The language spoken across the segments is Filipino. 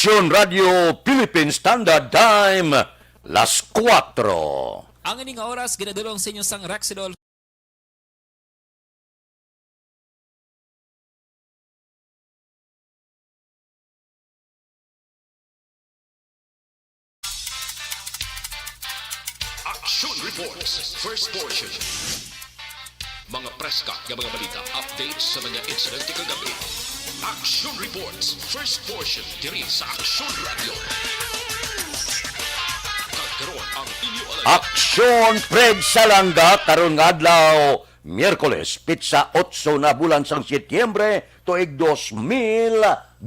Action Radio Philippine Standard Time, las 4. Ang ining oras ginadulong sa inyo sang Raxidol. Action Reports, first portion. Mga preska ng mga balita, updates sa mga insidente kagabi. Action Reports, first portion, diri sa Action Radio. Kagkaroon ang inyo alay. Aksyon Fred Salanga karon nga adlaw Miyerkules pitsa 8 na bulan sang Setyembre tuig 2021.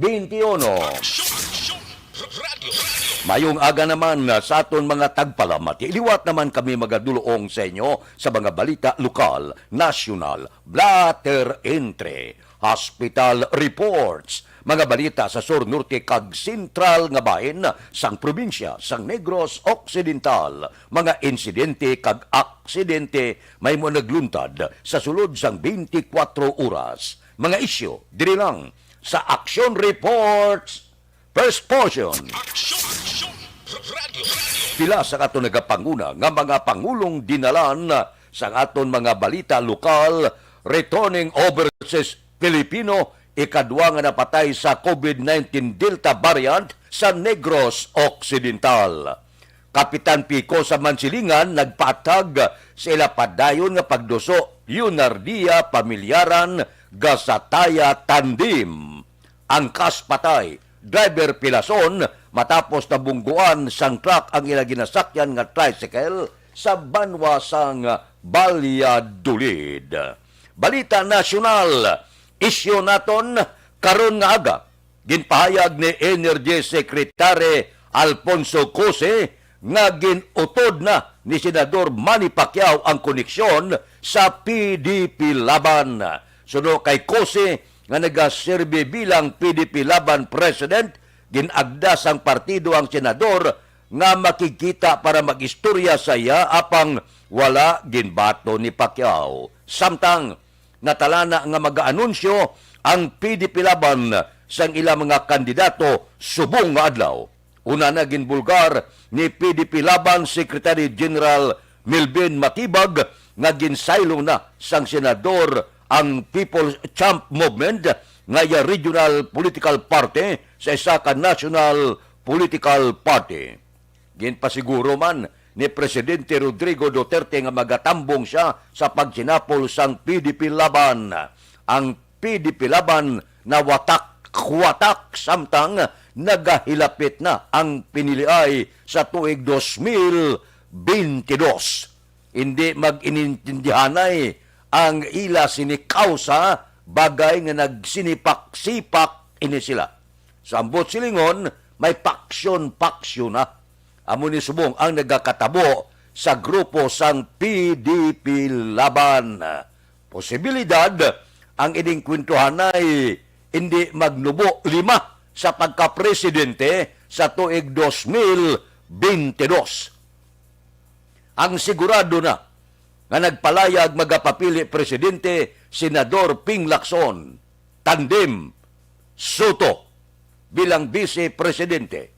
Action Radio. Mayong aga naman sa aton mga tagpalamati. Iliwat naman kami magaduloong sa inyo sa mga balita lokal, national, blatter entry, hospital reports, mga balita sa Sur Norte kag Sentral nga bahin sang probinsya sang Negros Occidental, mga insidente kag aksidente may mo nagluntad sa sulod sang 24 oras. Mga isyu diri lang sa Action Reports first portion. Action Radio. Pila sa aton nagapanguna nga mga pangulong dinalan sa aton mga balita lokal returning overseas Filipino ikadwa nga napatay sa COVID-19 Delta variant sa Negros Occidental. Kapitan Pico sa Mansilingan nagpatag sa ila padayon nga pagduso Yunardia Pamilyaran Gasataya Tandim. Angkas patay driver Pilason matapos nabungguan sang truck ang ila ginasakyan nga tricycle sa banwa sang Valladolid. Balita nasyonal, isyu naton karon nga aga ginpahayag ni Energy Secretary Alfonso Cose nga ginutod na ni Senador Manny Pacquiao ang koneksyon sa PDP Laban. Suno kay Cose nga nagaserbe bilang PDP Laban President, ginagda sang partido ang senador nga makikita para magistorya sa iya apang wala ginbato ni Pacquiao. Samtang natalana nga mag-anunsyo ang PDP Laban sang ilang mga kandidato subong nga adlaw. Una na ginbulgar ni PDP Laban Secretary General Melvin Matibag nga ginsaylo na sang senador ang People's Champ Movement nga regional political party sa isa ka national political party. Ginpasiguro man ni Presidente Rodrigo Duterte nga magatambong siya sa pagsinapol sang PDP Laban. Ang PDP Laban na watak samtang nagahilapit na ang piniliay sa tuig 2022. Hindi mag-inintindihanay ang ila sinikausa bagay nga nagsinipak-sipak ini sila. Sa ambot silingon, may paksyon na. Amo ni subong ang nagakatabo sa grupo sang PDP Laban. Posibilidad ang ining kwentuhan ay hindi magnubo 5 sa pagkapresidente sa tuig 2022. Ang sigurado na nga nagpalayag magapapili presidente Senador Ping Lacson, Tandim Soto bilang vice-presidente.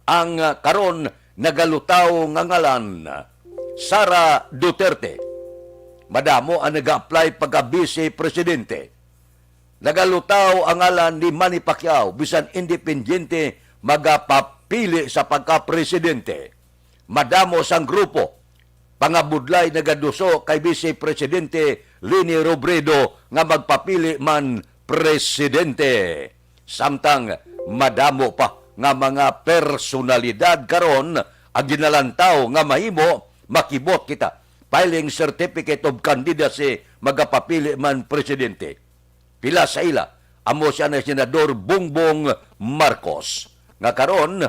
Ang karon nagalutaw nga ngalan Sara Duterte. Madamo ang nag-apply pagka-vice-presidente. Nagalutaw ang ngalan ni Manny Pacquiao bisan independyente magapapili sa pagka-presidente. Madamo sang grupo pangabudlay nagaduso kay Vice Presidente Leni Robredo nga magpapili man presidente. Samtang madamo pa nga mga personalidad karon ang ginalantaw nga mahimo makibot kita filing certificate of candidacy magapapili man presidente. Pila sa ila amo siya na Senador Bongbong Marcos nga karon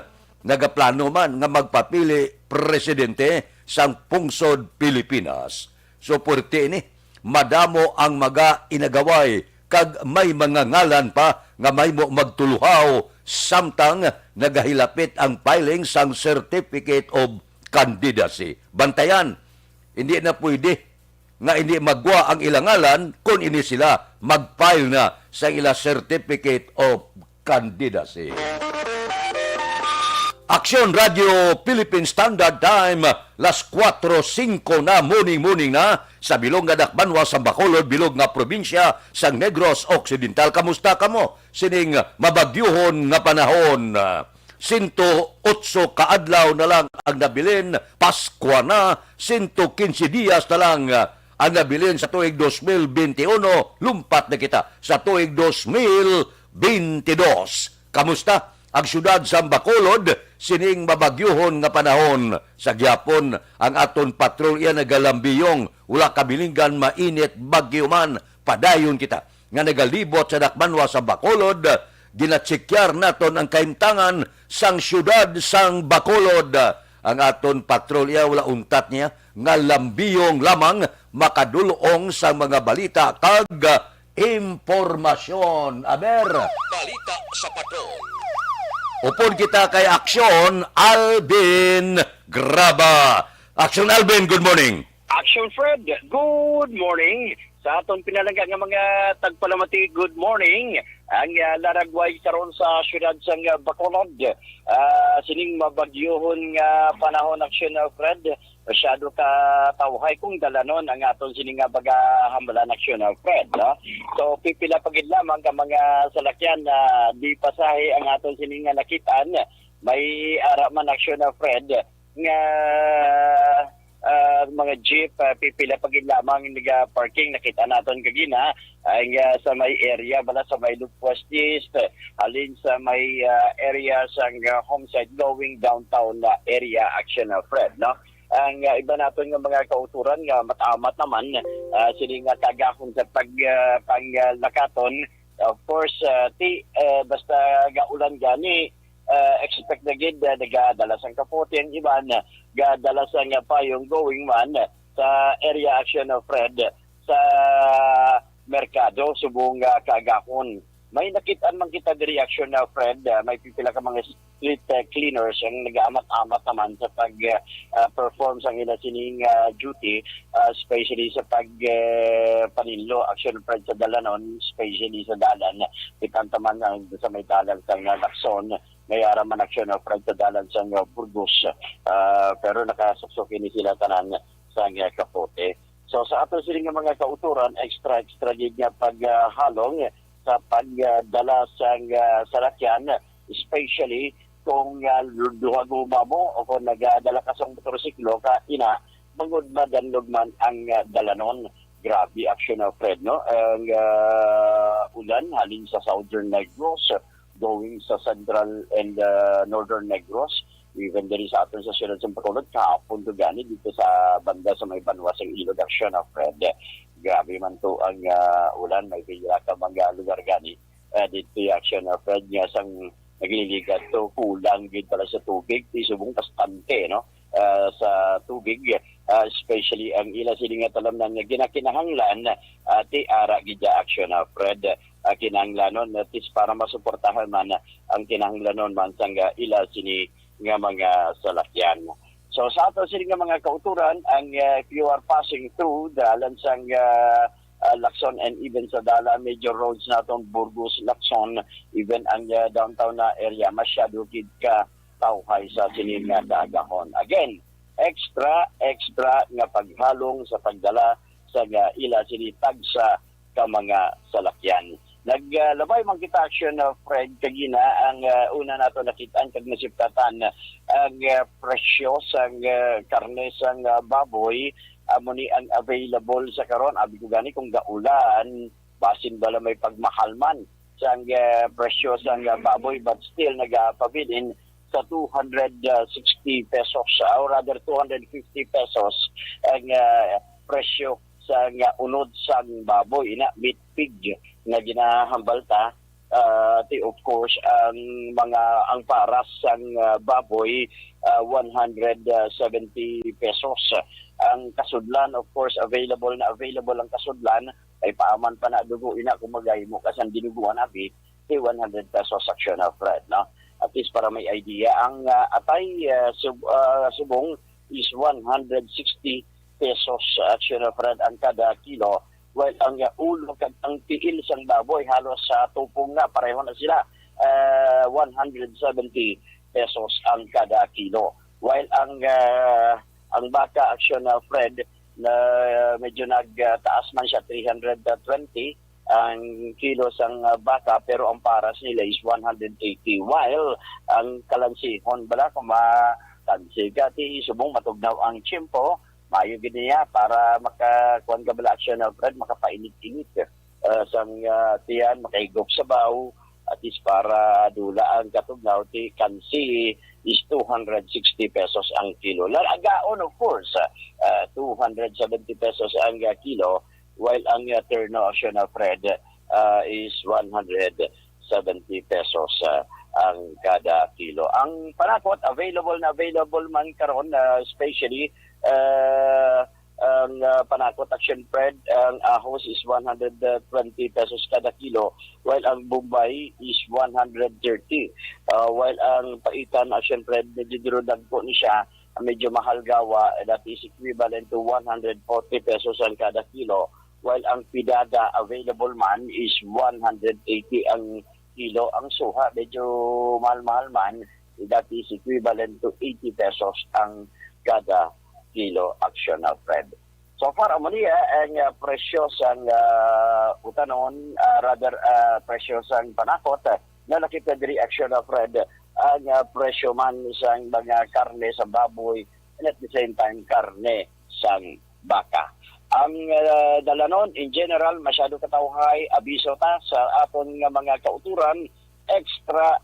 nagaplano man nga magpapili presidente sang pungsod Pilipinas. So porte ni madamo ang mga inagaway kag may mga ngalan pa nga may mo magtuluhaw samtang nagahilapit ang filing sang certificate of candidacy. Bantayan, hindi na pwede nga hindi magwa ang ilang ngalan kung ini sila mag-file na sa ila certificate of candidacy. Aksyon Radio Philippine Standard Time, las 4:05 na morning na sa bilog nga Dakbanwa sa Bacolod, bilog nga probinsya sa Negros Occidental. Kamusta kamo? Sining mabagyuhon nga panahon. 108 kaadlaw na lang ang nabilin, Pasko na, 115 días na lang ang nabilin sa tuig 2021, lumpat na kita sa tuig 2022. Kamusta? Ang syudad sa Bacolod, sining mabagyuhon nga panahon. Sa gyapon, ang aton patrolya nagalambiyong, wala kabilinggan, mainit, bagyo man, padayon kita. Nga nagalibot sa Dakbanwa sa Bacolod, ginatsikyar naton ang kaimtangan sang syudad sang Bacolod. Ang aton patrolya, wala untat niya, nga lambiyong lamang makadulong sa mga balita kag impormasyon. Aber, Balita sa patrol. upon kita kay Aksyon Alvin Graba. Aksyon Alvin, good morning. Action Fred, good morning. Sa aton pinalangga nga mga tagpalamati, good morning. Ang laragway karon sa syudad sang Bacolod. Sining mabagyuhon nga panahon, Action Fred. Masyado ka tawhay kung dalanon ang aton sining nga bagahambalan, Action Fred. So pipila pagid lamang ka mga salakyan na di pasahe ang aton sining nga nakitaan. May ara man, Action Fred, nga mga jeep, pipila pagid lamang nga parking. Nakita naton kagina ang sa may area bala sa may Lupwas East, halin sa may area sang homeside going downtown na area, Action Fred, no? Ang iba naton nga mga kauturan nga matamat naman sila nga kagahon sa panglakaton. Of course, basta gaulan gani, expect na gid nagadala sang kapote ang iban, gadala sang payong going man sa area, Action Fred, sa merkado subong kagahon. May nakitaan man kita diri, Action Fred, may pipila ka mga street cleaners ang nag-aamat-amat naman sa pag-perform sa ila sining duty, especially sa pag-paninlo, Action Fred, sa dalanon, especially sa dalan. Kitanta man sa may dalan sa Lacson, may araman, Action Fred, sa dalan sa Burgos, pero nakasuksukin ni sila tanan sa kapote. So sa ato siling mga kauturan, extra gig nga paghalong sa pagdala sa salakyan, especially kung duhaguma mo o kung nagadala ka sa motorsiklo ka ina, mangod madanlog man ang dalanon. Grabe, Action Fred, no? Ang ulan halin sa Southern Negros, going sa Central and Northern Negros, even diri sa aton sa syudad sa Bacolod, kahapon to gani dito sa banda sa may Banwas ang Ilog, Action Fred. Grabe man to ang ulan, may bigla ka mga lugar gani dito, Action Fred, nga sang nagliligat to, kulang gid pala sa tubig, subong bastante, no? Sa tubig, especially ang ila sili nga talamnan nga ginakinahanglan, ti ara gid, Action Fred, kinahanglanon tis para masuportahan man ang kinahanglanon man sang ila sini nga mga salakyan. So sa ato sila nga mga kauturan, ang if you are passing through dalan sang Lacson and even sa dala major roads naton, Burgos, Lacson, even ang downtown na area, masyado gid ka tawhay sa sinin nga dagahon. Again, extra nga paghalong sa pagdala sa ila sinitag sa ka mga salakyan. Naglabay man kita, Action Fred, kagina ang una nato nakitaan kag nasiptatan ang presyo sang karne sang baboy, amo ni ang available sa karon. Abi ko gani kung gaulan, basin bala may pagmahal man sang presyo sang baboy, but still nagapabilin sa 260 pesos or rather 250 pesos ang presyo sa unod sang baboy na meat pig na ginahambalta. Of course ang paras sang baboy 170 pesos. Ang kasudlan, of course, available ang kasudlan, ay paaman pa na dugo ina kumagay mo kasan dinuguan abi 100 pesos, Action Fred, no? At least para may idea, ang atay subong is 160 pesos, Action Fred, ang kada kilo. While ang ulo kag ang tiil sang baboy halos sa tupong na pareho na sila, 170 pesos ang kada kilo. While ang baka action Fred na medyo nagtaas man siya 320 ang kilos ang baka pero ang paras nila is 180 while ang kalansihon bala kung matansi gati subong matugnaw ang chimpo mayo gid niya para makakuan ka bala action Fred makapainit-init sang tiyan makaigop sa baw at least para dula ang katugnaw ti kansi is 260 pesos ang kilo. Agaon of course, 270 pesos ang kilo while ang terno action Fred is 170 pesos ang kada kilo. Ang panakot available man karon especially ang panakot action Fred ang ahos is 120 pesos kada kilo while ang Bombay is 130 while ang paitan action Fred medyo dagko ni siya medyo mahal gawa that is equivalent to 140 pesos ang kada kilo while ang pidada available man is 180 ang kilo ang suha medyo mahal man that is equivalent to 80 pesos ang kada kilo action Fred. So far amoniya ang presyo sang utanon rather presyo sang panakot na nakita diri action Fred ang presyo man sang mga karne sa baboy and at the same time karne sang baka. Ang dalanon in general masyado katawhay abiso ta sa aton nga mga kauturan extra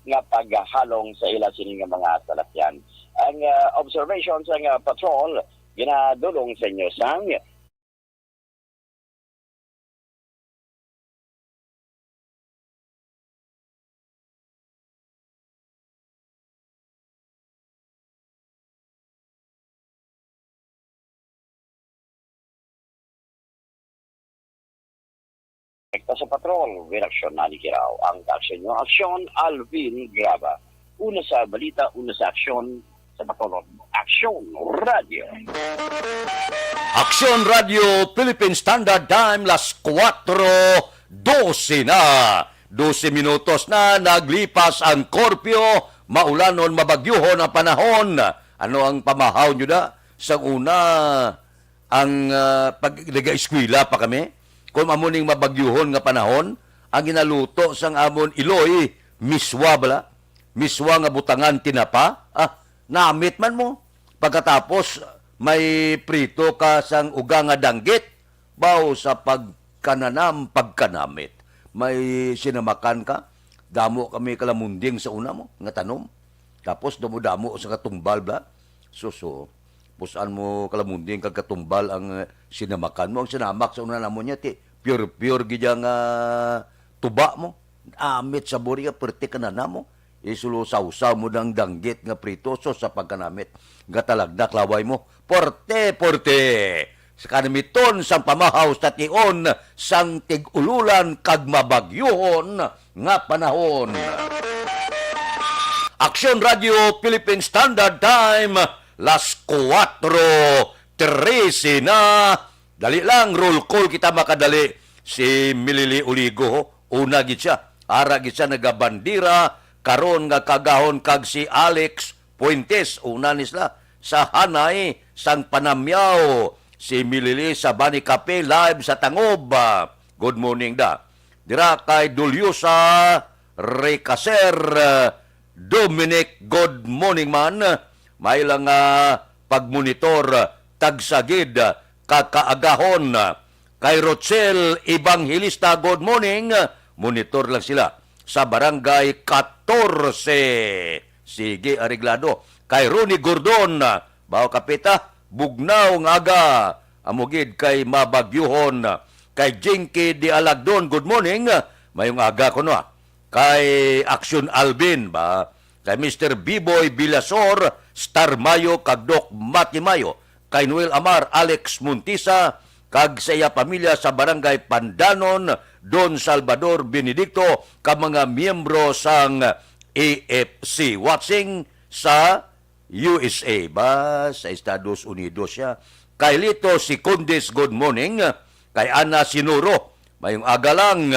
nga paghalong sa ila sini nga mga salakyan. Ang observation sa patrol ginadulong sa inyo sang sa patrol, reaksyon na ni Kiraw. Ang aksyon nyo, aksyon Alvin Graba. Una sa balita, una sa aksyon sa patrol. Aksyon Radio. Aksyon Radio Philippine Standard Time las 4:12 na. 12 minutos na naglipas ang korpyo, maulanon mabagyuhon ang panahon. Ano ang pamahaw nyo na? Sa una, ang pag-eskwela pa kami. Kung amuning mabagyuhon nga panahon, ang ginaluto sang amon Iloy, miswa bala. Miswa nga butangan tinapa. Namit man mo. Pagkatapos, may prito ka sang uga nga danggit. Baw sa pagkanamit. May sinamakan ka. Damo kami kalamunding sa una mo, nga tanom. Tapos, damo-damo sa katumbal bala. So, pusan mo kalamunding kag katumbal ang sinamakan mo. Ang sinamak sa una namon niya, pure gidya nga tuba mo. Amit sa buri ka, perti ka na mo. Isulo sausaw mo ng danggit nga pritoso sa pagkanamit. Gatalagdak laway mo. Porte! Sa kanamiton sang pamahaw sa tion sang tig-ululan kag mabagyuhon nga panahon. Aksyon Radio Philippine Standard Time las 4:13 na. Dali lang, roll call kita makadali. Si Milili Uligo, una gid siya. Ara gid siya nagabandira, karon nga kagahon kag si Alex Puentes, una nisla. Sa Hanay, sang Panamyaw, si Milili sa Bani Cafe, live sa Tangob. Good morning da. Dira kay Dulyosa Recaser, Dominic, good morning man. May lang pagmonitor, tagsagid, kakaagahon. Kay Rochelle Evangelista, good morning. Monitor lang sila sa barangay 14. Sige, areglado. Kay Ronnie Gordon, bawo kapita, bugnaw ng aga. Amugid kay Mabagyuhon. Kay Jinky Di Alagdon, good morning. Mayong aga ko no. Kay Aksyon Alvin, ba? Kay Mr. B-Boy Bilasor, Star Mayo, kag Doc Mati Mayo. Kay Noel Amar, Alex Muntisa, kag sa iya pamilya sa barangay Pandanon, Don Salvador Benedicto, kag mga miyembro sang AFC. Watching sa USA, ba? Sa Estados Unidos siya. Kay Lito si Condes, good morning. Kay Ana Sinuro, mayong aga lang.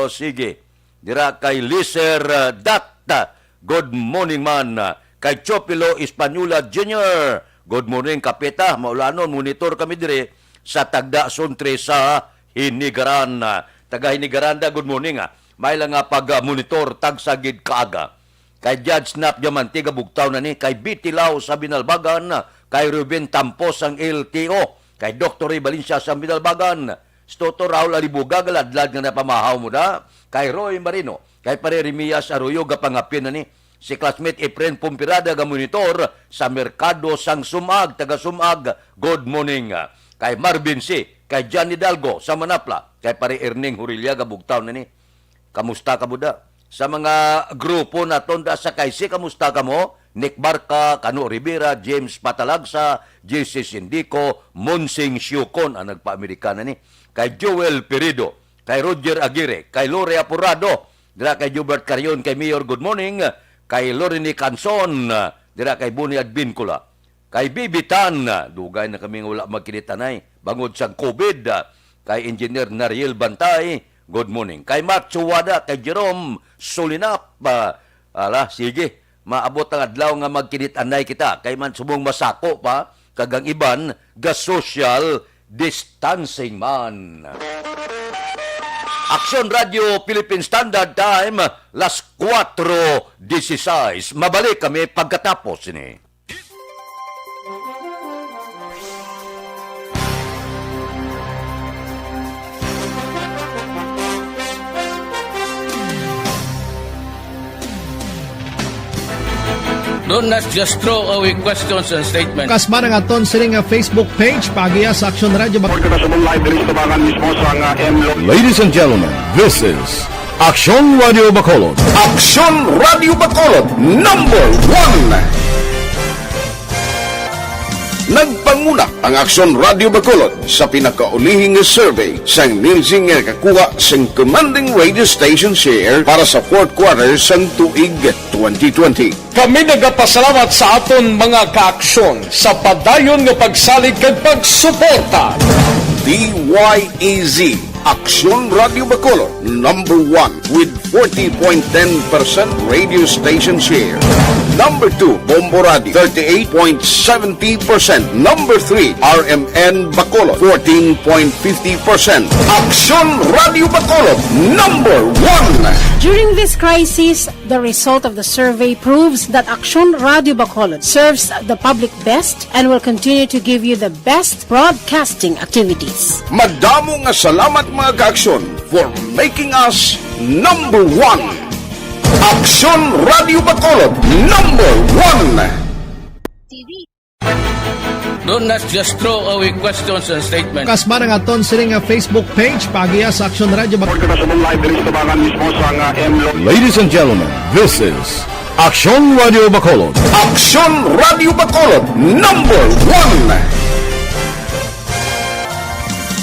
Sige. Dira kay Liser Datta, Good morning man. Kay Chopilo Espanola Jr. Good morning kapeta. Maulanon, monitor kami dire sa Tagda Suntre sa Hinigaran. Taga Hinigaranda, good morning. May lang nga pag-monitor tagsagid kaaga. Kay Judge Snap Diamante bugtaw na ni. Kay Bitilaw sa Binalbagan. Kay Ruben Tampos ang LTO. Kay Dr. Ray Valencia sa Binalbagan. Stoto Raul Alibuga, galadlad nga napamahaw mo na. Kay Roy Marino. Kay Pare Remias Arroyo, gapangapin na ni. Si classmate Efren Pumpirada, monitor sa Merkado Sang Sumag, taga Sumag. Good morning. Kay Marvin C. Kay John Hidalgo sa Manapla. Kay Pare Erning Hurilia, gabugtaw na ni. Kamusta ka buda? Sa mga grupo na tonda sa Kaisi, kamusta ka mo? Nick Barca, Cano Rivera, James Patalagsa, JC Sindico, Monsing Siukon, ang nagpa-Amerikana ni. Kay Joel Perido, kay Roger Aguirre, kay Lore Apurado, dira kay Jubert Carion, kay Mayor Good Morning, kay Lorene Canson, dira kay Buni Advincula, kay Bibitan, dugay na kami wala magkinitanay, bangod sa COVID, kay Engineer Nariel Bantay, good morning. Kay Mark Chuwada, kay Jerome Solinap, sige, maabot ang adlaw nga magkinit-anay kita. Kay man subong masako pa, kagang iban, ga-social distancing man. Aksyon Radio Philippine Standard Time, las 4:16. Mabalik kami pagkatapos ini. Don't not just throw away questions and statements. Kasma ng aton sining nga Facebook page pagiya sa Aksyon Radio. Ladies and gentlemen, this is Aksyon Radio Bacolod. Aksyon Radio Bacolod, number 1. Nagpanguna ang Aksyon Radio Bacolod sa pinakaulihing survey sang Nilsing nga kakuha sang commanding radio station share para sa fourth quarter sang tuig 2020. Kami nagapasalamat sa aton mga kaaksyon sa padayon nga pagsalig kag pagsuporta. DYEZ Aksyon Radio Bacolod, number 1 with 40.10% radio station share. Number 2, Bombo Radio, 38.70%. Number 3, RMN Bacolod, 14.50%. Aksyon Radio Bacolod, number 1. During this crisis, the result of the survey proves that Aksyon Radio Bacolod serves the public best and will continue to give you the best broadcasting activities. Madamo nga salamat mga kaaksyon for making us number 1. Aksyon Radio Bacolod, number 1. Don't not just throw away questions and statements. Kasma ng aton sining nga Facebook page pagiya sa Aksyon Radio. Ladies and gentlemen, this is Aksyon Radio Bacolod. Aksyon Radio Bacolod, number 1.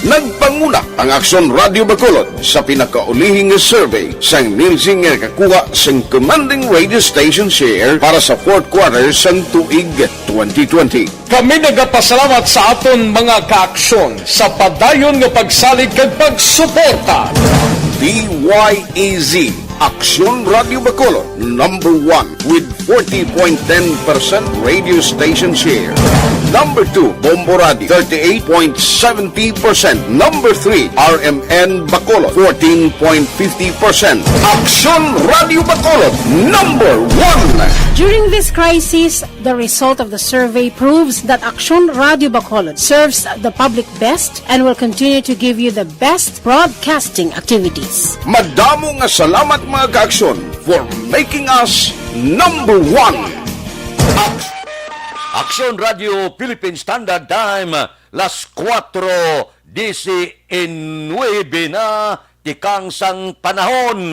Nagpanguna ang Aksyon Radio Bacolod sa pinakaulihing survey sang Nilsing nga kakuha sang commanding radio station share para sa fourth quarter sang tuig 2020. Kami nagapasalamat sa aton mga kaaksyon sa padayon nga pagsalig kag pagsuporta. DYEZ Aksyon Radio Bacolod, number 1 with 40.10% radio station share. Number 2, Bombo Radio, 38.70%. Number 3, RMN Bacolod, 14.50%. Aksyon Radio Bacolod, number 1. During this crisis, the result of the survey proves that Aksyon Radio Bacolod serves the public best and will continue to give you the best broadcasting activities. Madamo nga salamat mga kaaksyon for making us number 1. Aksyon Radio Philippine Standard Time, las 4:19 na tikang sang panahon.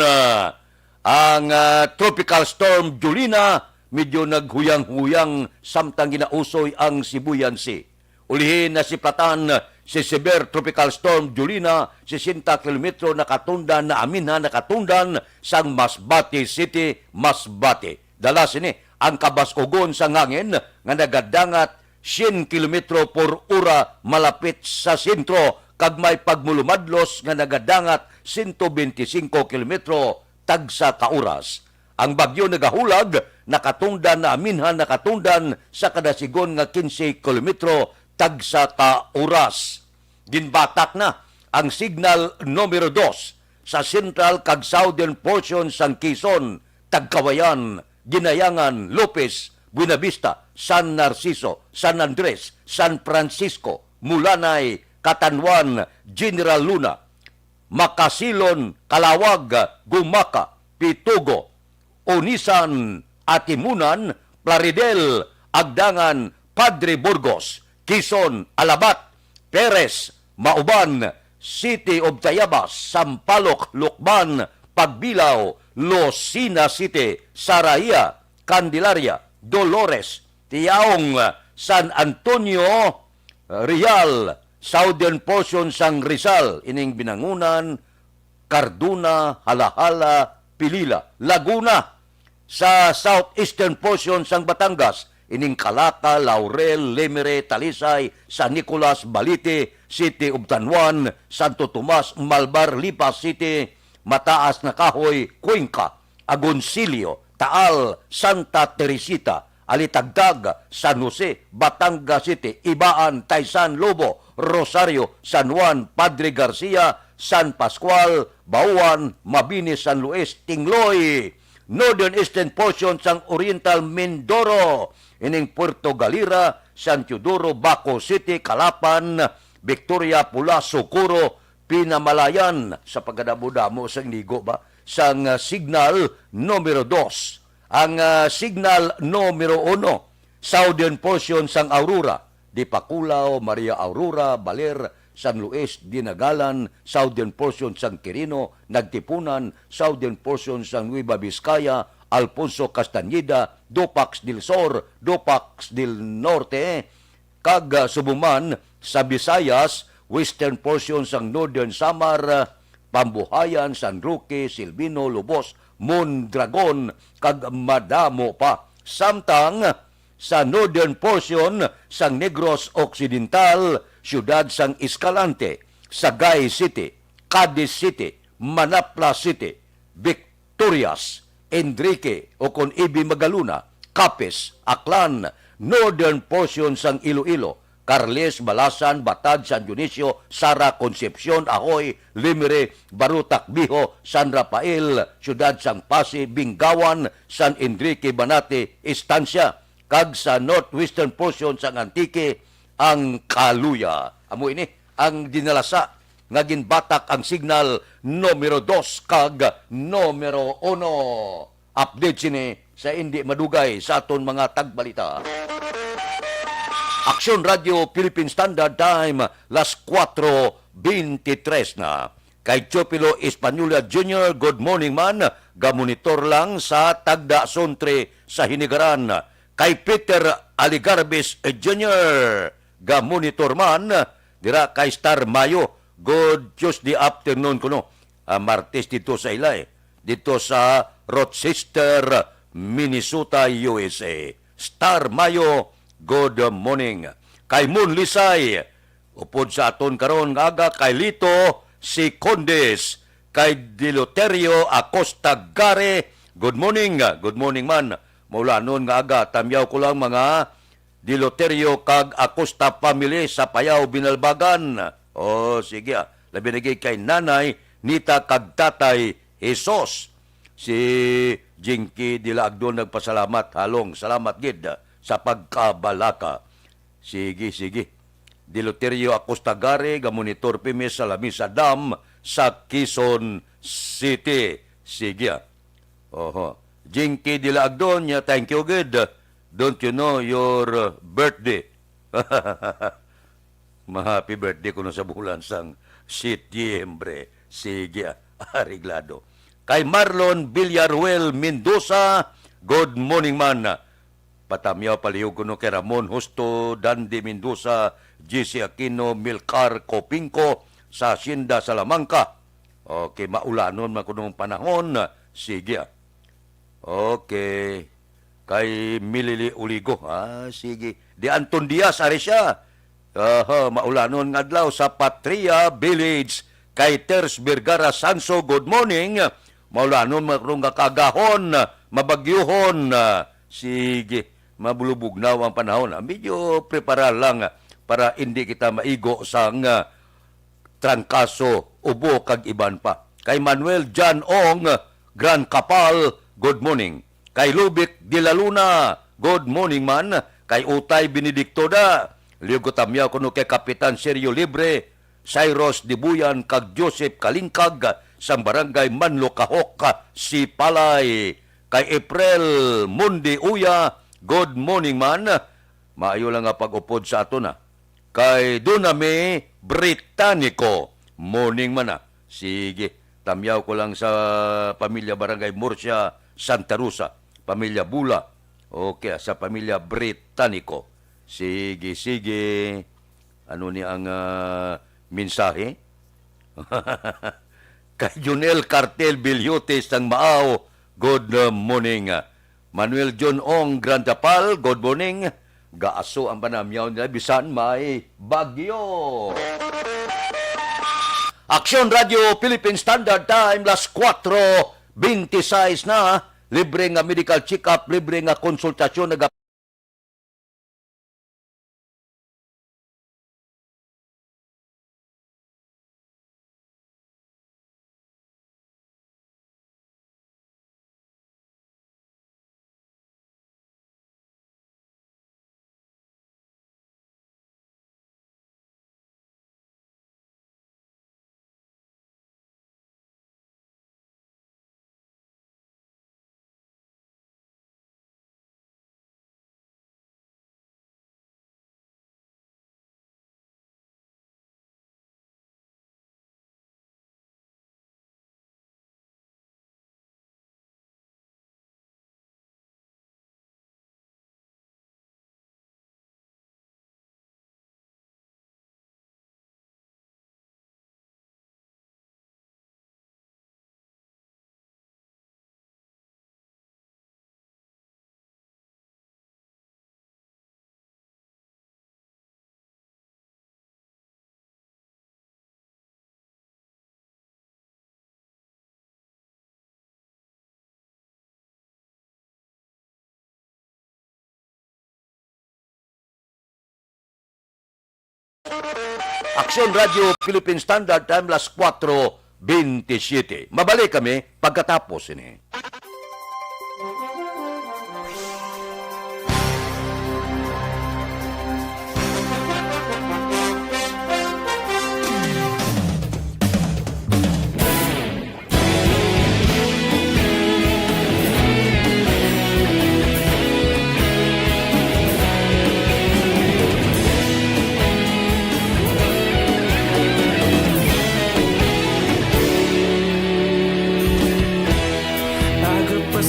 Ang Tropical Storm Julina medyo naghuyang-huyang samtang ginausoy ang Sibuyan Sea. Ulihin na si Platan, si Severe Tropical Storm Julina, 60 kilometro nakatundan na amin na nakatundan sang Masbate City, Masbate. Dalas ini ang kabaskugon sa ngangin nga nagadangat 100 kilometro por ora malapit sa sentro kag may pagmulumadlos nga nagadangat 125 kilometro tagsa ka oras. Ang bagyo nagahulag, nakatungdan na aminhan, nakatungdan sa kadasigon nga 15 kilometro tagsa ka oras. Ginbatak na ang signal numero 2 sa central kag southern portion sang Quezon, Tagkawayan, Ginayangan, Lopez, Buenavista, San Narciso, San Andres, San Francisco, Mulanay, Catanduan, General Luna, Makasilon, Kalawag, Gumaka, Pitugo, Onisan, Atimunan, Plaridel, Agdangan, Padre Burgos, Quezon, Alabat, Perez, Mauban, City of Tayabas, Sampaloc, Lukban, Pagbilao, Lucena City, Saraya, Candelaria, Dolores, Tiaong, San Antonio, Real, southern portion sang Rizal, ining Binangunan, Carduna, Halahala, Pilila, Laguna, sa southeastern portion sang Batangas, ining Calaca, Laurel, Lemere, Talisay, San Nicolas, Balite, City of Tanwan, Santo Tomas, Malbar, Lipas City, Mataas na Kahoy, Cuenca, Agoncillo, Taal, Santa Teresita, Alitagdag, San Jose, Batangas City, Ibaan, Taysan, Lobo, Rosario, San Juan, Padre Garcia, San Pascual, Bauan, Mabini, San Luis, Tingloy, Northern Eastern portion sang Oriental Mindoro, ining Puerto Galera, San Teodoro, Baco City, Calapan, Victoria, Pula, Socorro, Pinamalayan, sa pagkadamo-damo sa Nigo ba, sang signal numero 2. Ang signal numero 1, southern portion sang Aurora, Dipaculaw, Maria Aurora, Baler, San Luis, Dinagalan, southern portion sang Quirino, Nagtipunan, southern portion sang Nueva Vizcaya, Alfonso Castañeda, Dopax del Sur, Dopax del Norte, kag Subuman sa Visayas, western portion sang Northern Samar, Pambuhayan, San Roque, Silvino, Lubos, Mondragon, kag madamo pa. Samtang sa northern portion sang Negros Occidental, siyudad sang Escalante, Sagay City, Cadiz City, Manapla City, Victorias, Enrique o kon Ibi Magaluna, Capiz, Aklan, northern portion sang Iloilo, Carles, Balasan, Batad, San Dionisio, Sara, Concepcion, Ahoy, Limere, Barutak, Biho, San Rafael, Siyudad sang Pasi, Bingawan, San Enrique, Banate, Estancia, kag sa northwestern portion sang Antique, ang Kaluya. Amo ini ang dinalasa nga ginbatak ang signal numero 2 kag numero 1. Update sini sa hindi madugay sa aton mga tagbalita. Aksyon Radio Philippine Standard Time, las 4:23 na. Kay Chopilo Espanola Jr., good morning man, gamonitor lang sa Tagda Sontre sa Hinigaran. Kay Peter Aligarbes Jr., gamonitor man, dira kay Star Mayo, good Tuesday afternoon kuno. Martes dito sa Ilay, dito sa Rochester, Minnesota, USA. Star Mayo, good morning. Kay Moon Lisay, upod sa aton karon nga aga, kay Lito si Condes, kay Diloterio Acosta Gare, good morning man. Mula noon nga aga, tamyaw ko lang mga Diloterio kag Acosta family sa Payaw, Binalbagan. O sige, labi nagay kay Nanay Nita kag Tatay Jesus. Si Jinky Dilaagdon nagpasalamat, halong salamat gid sa pagkabalaka. Sige. Diloterio Acosta Gare, gamonitor pime sa Lamisa Dam sa Quezon City. Sige. Oho. Jinky Dilaagdon, thank you good. Don't you know your birthday? Happy birthday ko na sa bulan sang Setyembre. Sige, ariglado. Kay Marlon Villaruel Mendoza, good morning man. Patamyaw palihog ko no kay Ramon Justo, Dandy Mendoza, GC Aquino, Milcar Copinco, sa Hacienda Salamanca. Okay, maulanon man ko nung panahon. Sige. Okay. Kay Milili Uligo. Sige. Di Anton Diaz, ari siya. Maulanon nga adlaw sa Patria Village. Kay Ters Vergara Sanso, good morning. Maulanon man ko nung kakagahon. mabagyuhon. Sige, mabulubugnaw ang panahon. Medyo prepara lang para hindi kita maigo sang trangkaso, ubo, kag iban pa. Kay Manuel John Ong, Grand Kapal, good morning. Kay Lubic de la Luna, good morning man. Kay Utay Benedicto da, liugotamya kuno kay Kapitan Sergio Libre, Cyrus Dibuyan, kag Joseph Kalingkag, sa barangay Manlokahok, si Palay. Kay April Mundi Uya, good morning man. Maayo lang nga pag-upod sa ato na. Kay Duname Britannico, morning man na. Sige, tamyaw ko lang sa pamilya Barangay Murcia, Santa Rosa, pamilya Bula, okay, sa pamilya Britannico. Sige, sige. Ano ni ang mensahe? Kay Junel Cartel Bilyotes ng Maaw, good morning. Manuel John Ong Grandapal, good morning. Gaaso ang panamyaw nila, bisan may bagyo. Aksyon Radio Philippine Standard Time, las 4:26 na. Libre nga medical check-up, libre nga konsultasyon. Aksyon Radio Philippine Standard Time, las 4:27. Mabalik kami pagkatapos ini.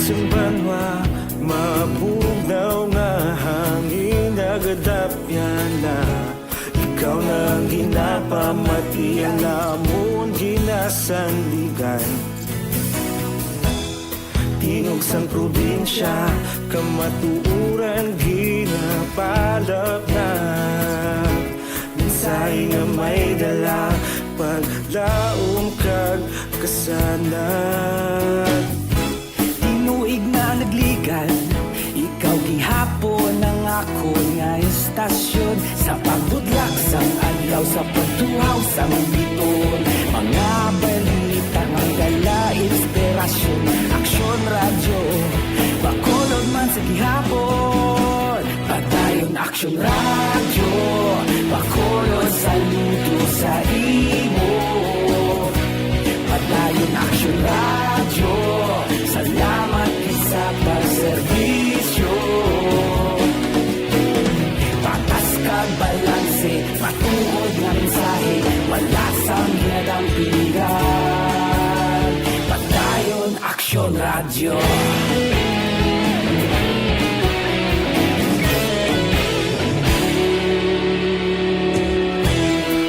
Simbanwa, mapugnaw nga hangin nagadapyan na. Ikaw na ginapamati ang namon ginasandigan. Tinog sang probinsya, kamatuuran ginapalap na. Minsay nga may dala, paglaom kag kasanan. Inuig na nagligan, ikaw gihapon ang ako nga istasyon. Sa pagbudlak sang adlaw, sa pagtuhaw sang biton. Mga balita nga dala inspirasyon. Aksyon radyo, bakulod man sa gihapon. Padayon aksyon radyo, bakulod sa luto sa imo. Padayon aksyon radyo, salamat sa pagserbisyo. Patas kag balanse, matuod nga mensahe, wala sang ginadampingan. Padayon aksyon radyo.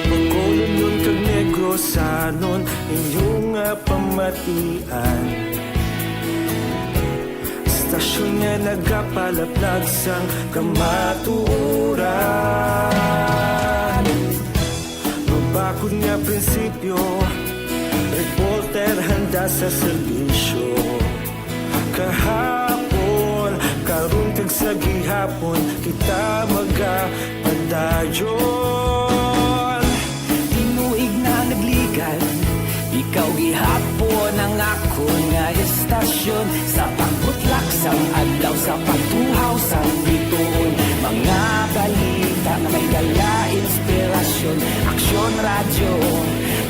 Pagkulon nun kag Negrosanon, inyong pamatian. Stasyon nga nagapalaplag sang kamatuuran. Mabakod nga prinsipyo, reporter handa sa serbisyo. Kahapon sa gihapon kita magapadayon. Tinuig na nagligan, ikaw gihapon ang ako nga estasyon. Sa pagbutlak sang adlaw, sa pagtuhaw sang bituon, mga balita na may dala inspirasyon. Aksyon radyo,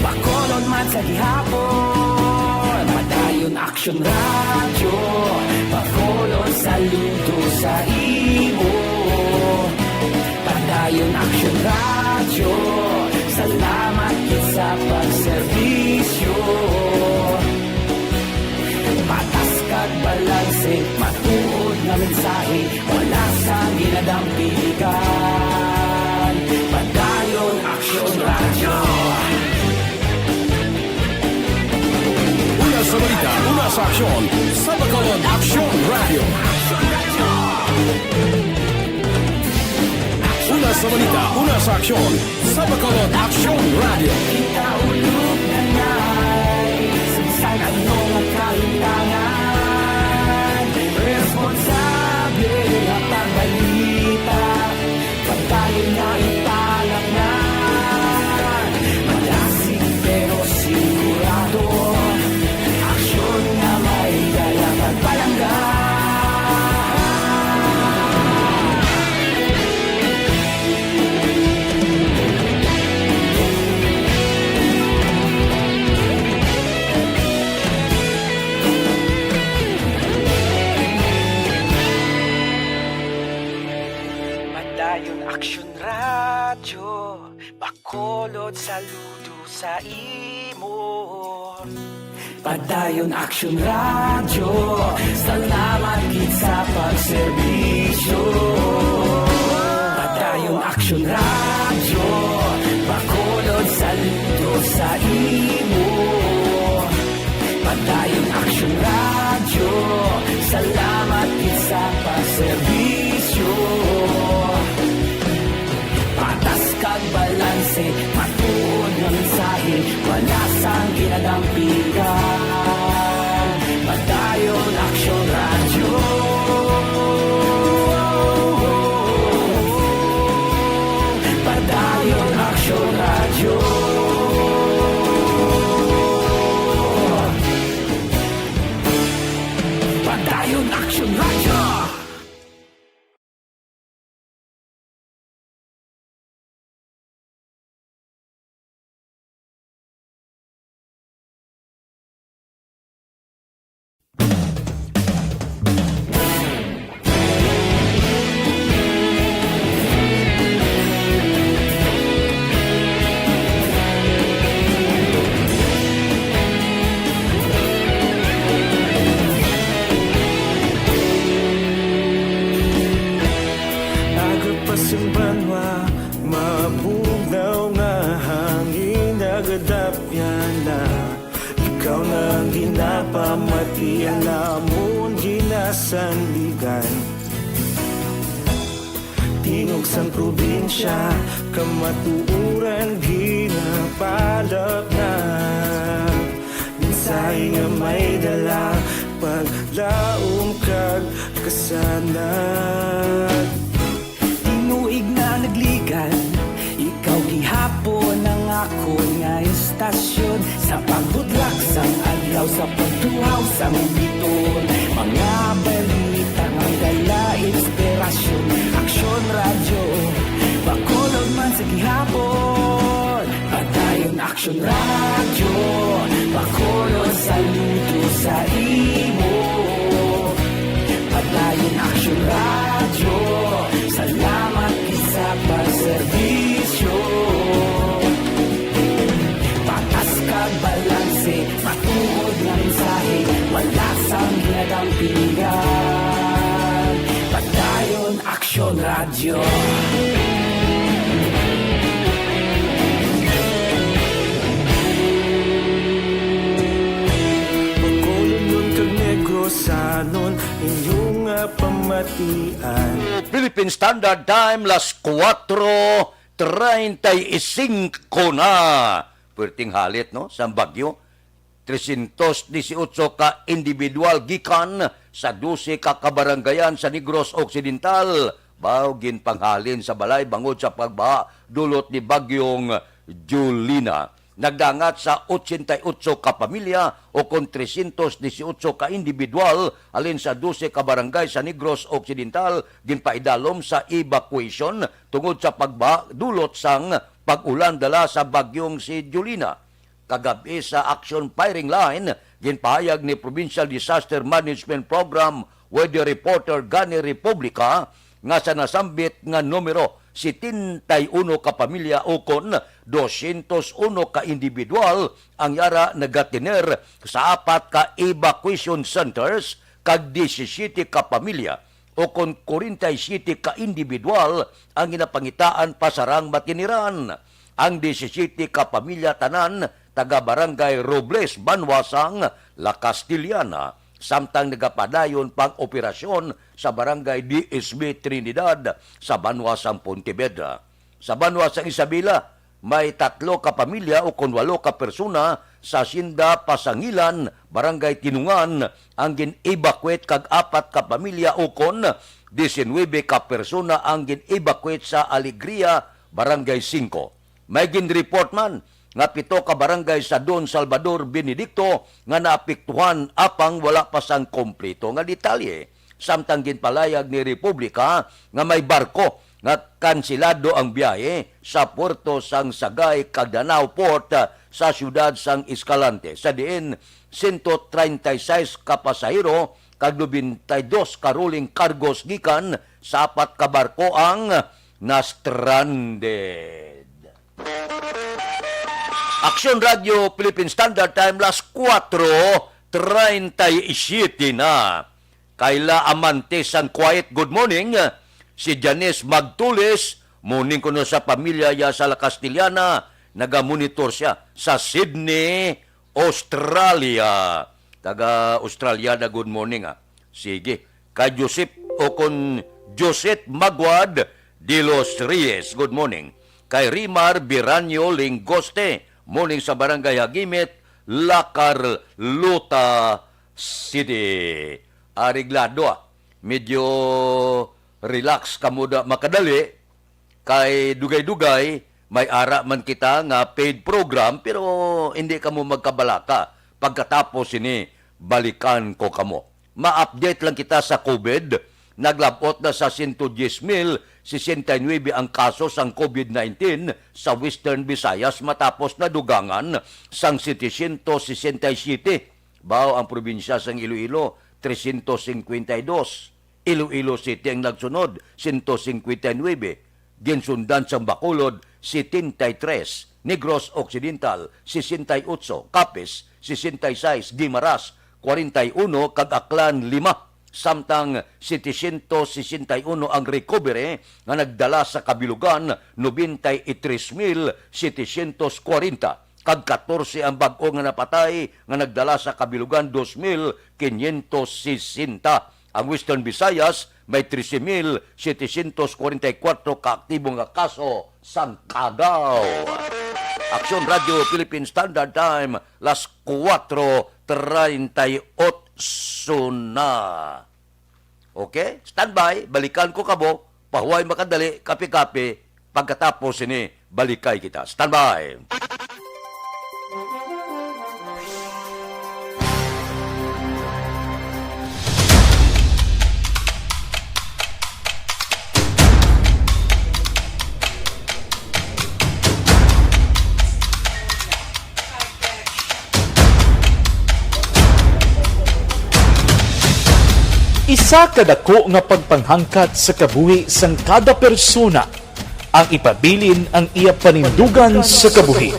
Bacolod man sa gihapon. Padayon Aksyon radyo, Bacolod saludo sa imo. Padayon Aksyon radyo, salamat kit sa pagserbisyo. Patas kag balanse, matuod nga mensahe, wala sang ginadampigan. Padayon Aksyon radyo. Una sa balita, una sa aksyon, sa Bacolod Aksyon Radio. Una sa balita, una sa aksyon, sa Bacolod Aksyon Radio. Kita ulog na ngay, sinsan anong ang kahintangan. Responsable na pagbalita, pagkain na ipalang na. Malasig pero sigurado, aksyon na may dalang at palanggan. Padayon Aksyon radyo, Bacolod saludo sa imo. Padayon Aksyon radyo, salamat kit sa pagserbisyo. Padayon Aksyon radyo, Bacolod saludo sa imo. Padayon Aksyon radyo, salamat kit sa pagserbisyo. Patas kag balanse, matuod nga mensahe, wala sang ginadampigan. Padayon Aksyon radyo. Padayon Aksyon radyo. Padayon Aksyon radyo. Agapasimbangwa, mabugnaw nga hangin nagadapyan na. Ikaw na ginapamatian namon ginasandigan. Tingog sang probinsya, kamatuuran ginapalak na. Minsay nga may dala, paglaom kag kasanat. Tinuig na nagligan, ikaw gihapon ang ako nga estasyon. Sa pagbudlak sang adlaw, sa pagtuhaw sang biton, mga balita nga dala inspirasyon. Aksyon radyo, Bacolod man sa gihapon. Padayon Aksyon radyo, Bacolod saludo sa imo. Padayon Aksyon radyo, salamat sa pagserbisyo. Patas kag balanse, matuod nga mensahe, wala sang ginadampingan. Padayon Aksyon radyo. Bacolod nun kag Negrosanon, inyong pamatian. Philippine Standard Time, las 4:35 na. Puwerteng halit, no? Sa Bagyo. 318 ka individual gikan sa 12 ka kabarangayan sa Negros Occidental. Baw ginpanghalin sa balay bangod sa pagbaha dulot ni bagyong Julina. Nagdangat sa 88 ka pamilya o kon 318 ka individual alin sa 12 ka barangay sa Negros Occidental ginpaidalom sa evacuation tungod sa pagbaha dulot sang pag-ulan dala sa bagyong si Julina. Kagabi sa Action Firing Line, ginpahayag ni Provincial Disaster Management Program Weather Reporter Gani Republica nga sa nasambit nga numero 71 ka pamilya o kon 201 ka individual ang yara nagatiner sa 4 ka evacuation centers kag 17 ka pamilya o kon 47 ka individual ang ginapangitaan pasarang matiniran. Ang 17 ka pamilya tanan taga Barangay Robles, Banwasang, La Castillana, samtang nagapadayon pang operasyon sa Barangay DSB Trinidad sa Banwasang Pontevedra. Sa Banwasang Isabela, may 3 ka pamilya o kon 8 ka persona sa Sinda Pasangilan, Barangay Tinungan, ang gin-evacuate kag 4 ka pamilya o kon 19 ka persona ang gin-evacuate sa Alegria, Barangay 5. May gin-report man nga 7 ka barangay sa Don Salvador Benedicto nga naapektuhan apang wala pa sang kompleto nga detalye. Samtang ginpalayag ni Republika nga may barko nga kansilado ang biyahe sa Puerto sang Sagay kag Danao Port sa siyudad sang Escalante. Sa diin 136 ka pasahero kag 92 ka rolling cargos gikan sa 4 ka barko ang na-stranded. Action Radio Philippine Standard Time las 4:37 na. Kayla Amantes ang quiet good morning. Si Janice Magtulis, morning ko no sa pamilya ya sa La Castillana, nagamonitor siya sa Sydney, Australia. Taga Australia na good morning Sige. Kay Joseph o kon Joseph Magwad de los Reyes, good morning. Kay Rimar Biranyo Lingoste, morning sa Barangay Hagimit, La Carlota City. Ariglado medyo relax kamuda makadali, kay dugay-dugay, may ara man kita nga paid program, pero hindi kamo magkabalaka. Pagkatapos ini, balikan ko kamo. Ma-update lang kita sa COVID. Naglabot na sa 110,069 ang kaso sang COVID-19 sa Western Visayas matapos na dugangan sang 767. Bao ang probinsya sang Iloilo, 352. Iloilo City ang nagsunod, 159. Ginsundan sang Bacolod, 73. Negros Occidental, 68. Capiz, 66. Guimaras, 41. Kag Aklan, 5. Samtang 761 ang recovery nga nagdala sa kabilugan 93,740. Kag 14 ang bag-o nga napatay nga nagdala sa kabilugan 2,560. Ang Western Visayas may 13,744 kaaktibong nga kaso sang Cagao. Action Radio Philippine Standard Time las 4:38 na. Okay? Standby, balikan ko kabo, pahuway makadali, kape-kape, pagkatapos ini, balikay kita. Standby! Isa kadako nga pagpanghangkat sa kabuhi sang kada persona ang ipabilin ang iya panindugan sa kabuhi.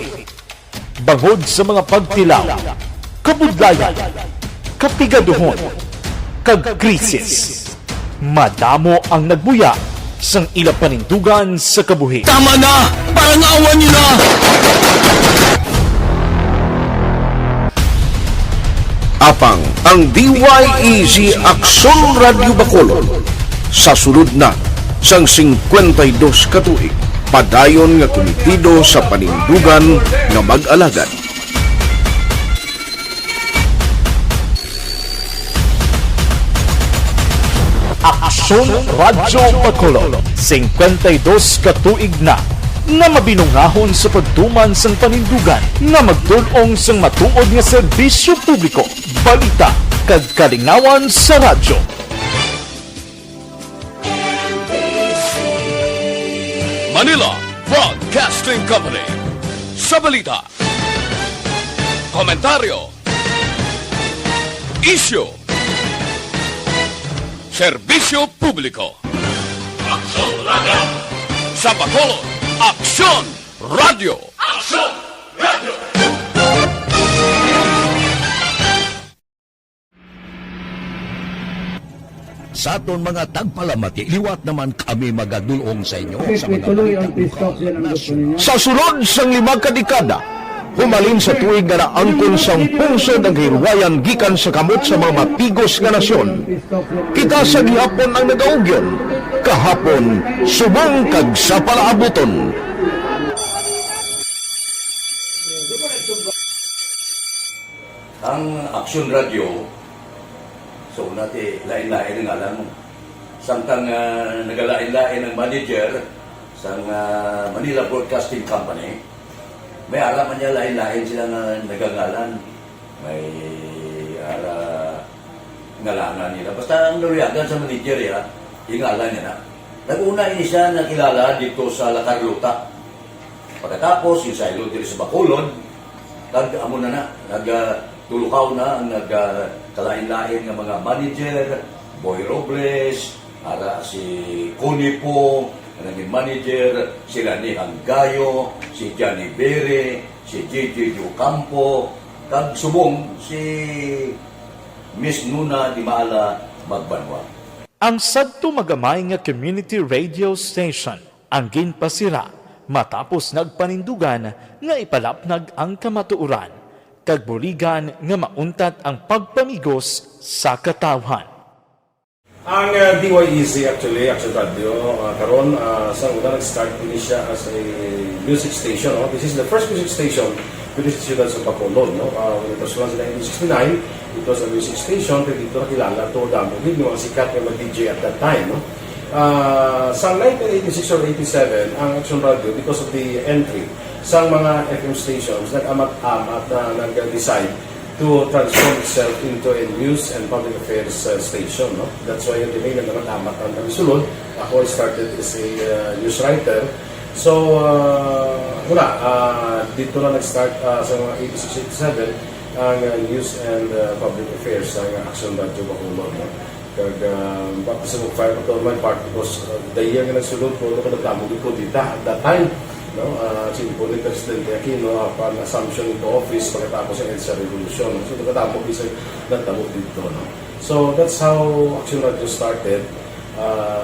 Bangod sa mga pagtilaw, kabudlayan, kapigaduhon, kag krisis, madamo ang nagbuya sang ila panindugan sa kabuhi. Tama na! Parang awan niyo na! Apang ang DYEZ Action Radio Bacolod sa sulod na sang 52 katuig, padayon nga komitido sa panindugan nga mag-alagad. Aksyon Radyo Bacolod. 52 katuig na nga mabinungahon sa pagtuman sang panindugan nga magtulong sang matuod nga serbisyo publiko, balita kag kalingawan sa radyo. Manila Broadcasting Company. Sa balita, komentaryo, isyu, serbisyo publiko. Aksyon Radio! Sa Bacolod, Aksyon Radio! Aksyon Radio! Sa aton mga tagpalamati, liwat naman kami magadulong sa inyo sa mga Sa sulod sang 5 kadekada, humalin sa tuig nga naangkon sang pungsod ang hirwayan gikan sa kamot sa mga mapigos nga nasyon. Kita sa gihapon ang nagaugyon, kahapon subong kag sa palaabuton. Ang Aksyon Radio, so nati lain-lain ang alam mo. Samtang nagalain-lain ang manager sa Manila Broadcasting Company, may alaman niya lain-lain sila na nagangalan. May ngalangan nila. Basta ang naluyagan sa manager ya, ingalan niya na. Nag-una ini siya nakilala dito sa La Carlota. Pagkatapos, yung sa ilo dito sa Bacolod, amo na nagtulukaw na ang nagkalain-lain ng mga manager, Boy Robles, si Connie po, naging manager, sila ni Hanggayo, si Johnny Bere, si JJ Ocampo, kag subong si Miss Nuna Di Mala Magbanwa. Ang sadto magamay nga community radio station ang ginpasira matapos nagpanindugan nga ipalapnag ang kamatuoran kag buligan nga mauntat ang pagpamigos sa katawhan. Ang DYEZ actually, Action Radio, karon sa una nag-start din siya as a music station. No? This is the first music station with the Ciudad sa Bacolod. No? When it was launched in 1969, it was a music station. Pero dito nakilala to damo din mga sikat na mag-DJ at that time. No? Sa 1986 or 87, ang Action Radio, because of the entry sa mga FM stations, nag-amat-amat na nag-decide to transform itself into a news and public affairs station. No? That's why yung dinay na naman-amat ang nagsulod. Ako started as a news writer. So, dito na nag-start sa mga 86-87 ang news and public affairs ng Action Radio Bacolod. No? Kag baka sa mag-fire ko to my part because the year nga nagsulod ko, ito ka nagtamog ko dito at that time. No, simple ni Presidente Aquino upon assumption into office pagkatapos ng EDSA Revolution. So, nagkatapos isa nagtamog dito. No? So, that's how Action Radio started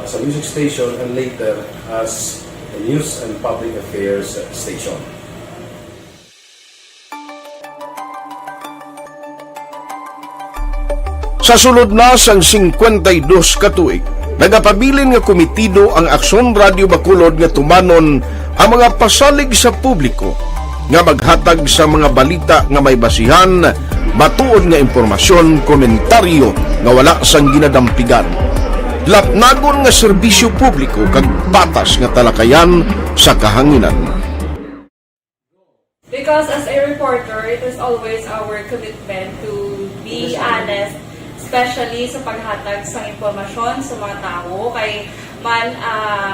as a music station and later as a news and public affairs station. Sa sulod na sang 52 katuig, nagapabilin nga komitido ang Aksyon Radio Bacolod nga tumanon ang mga pasalig sa publiko nga maghatag sa mga balita nga may basihan, matuod nga impormasyon, komentaryo nga wala sang ginadampigan. Lapnagon nga serbisyo publiko kag patas nga talakayan sa kahanginan. Because as a reporter, it is always our commitment to be honest, especially sa paghatag sa impormasyon sa mga tao kay man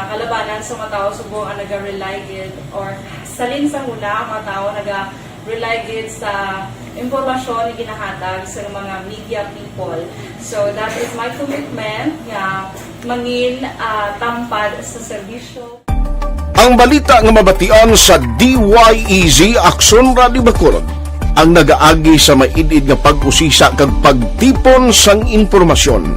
kalabanan sa mga tao subong ang naga-rely gid or salin sa huna ang mga tao naga-rely gid sa impormasyon na ginahatag sa mga media people. So that is my commitment nga mangin tampad sa serbisyo. Ang balita nga mabatian sa DYEZ Aksyon Radio Bacolod ang nagaagi sa maidid nga pag-usisa kag pagtipon sang impormasyon.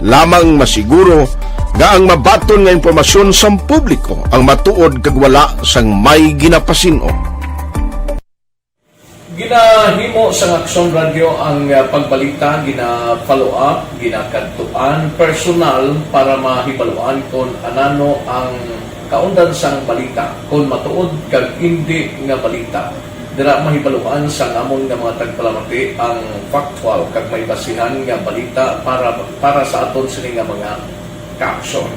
Lamang masiguro nga ang mabaton nga impormasyon sa publiko ang matuod kag wala sang may ginapasino. Ginahimo sa Aksyon Radio ang pagbalita, gina-follow up, ginakadtuan personal para mahibaluan kung anano ang kaundan sang balita, kung matuod kag hindi nga balita. dira mahibaluan sa amon nga mga tagpalamati ang factual kag may basihan nga balita para sa aton sini nga mga ka-aksyon.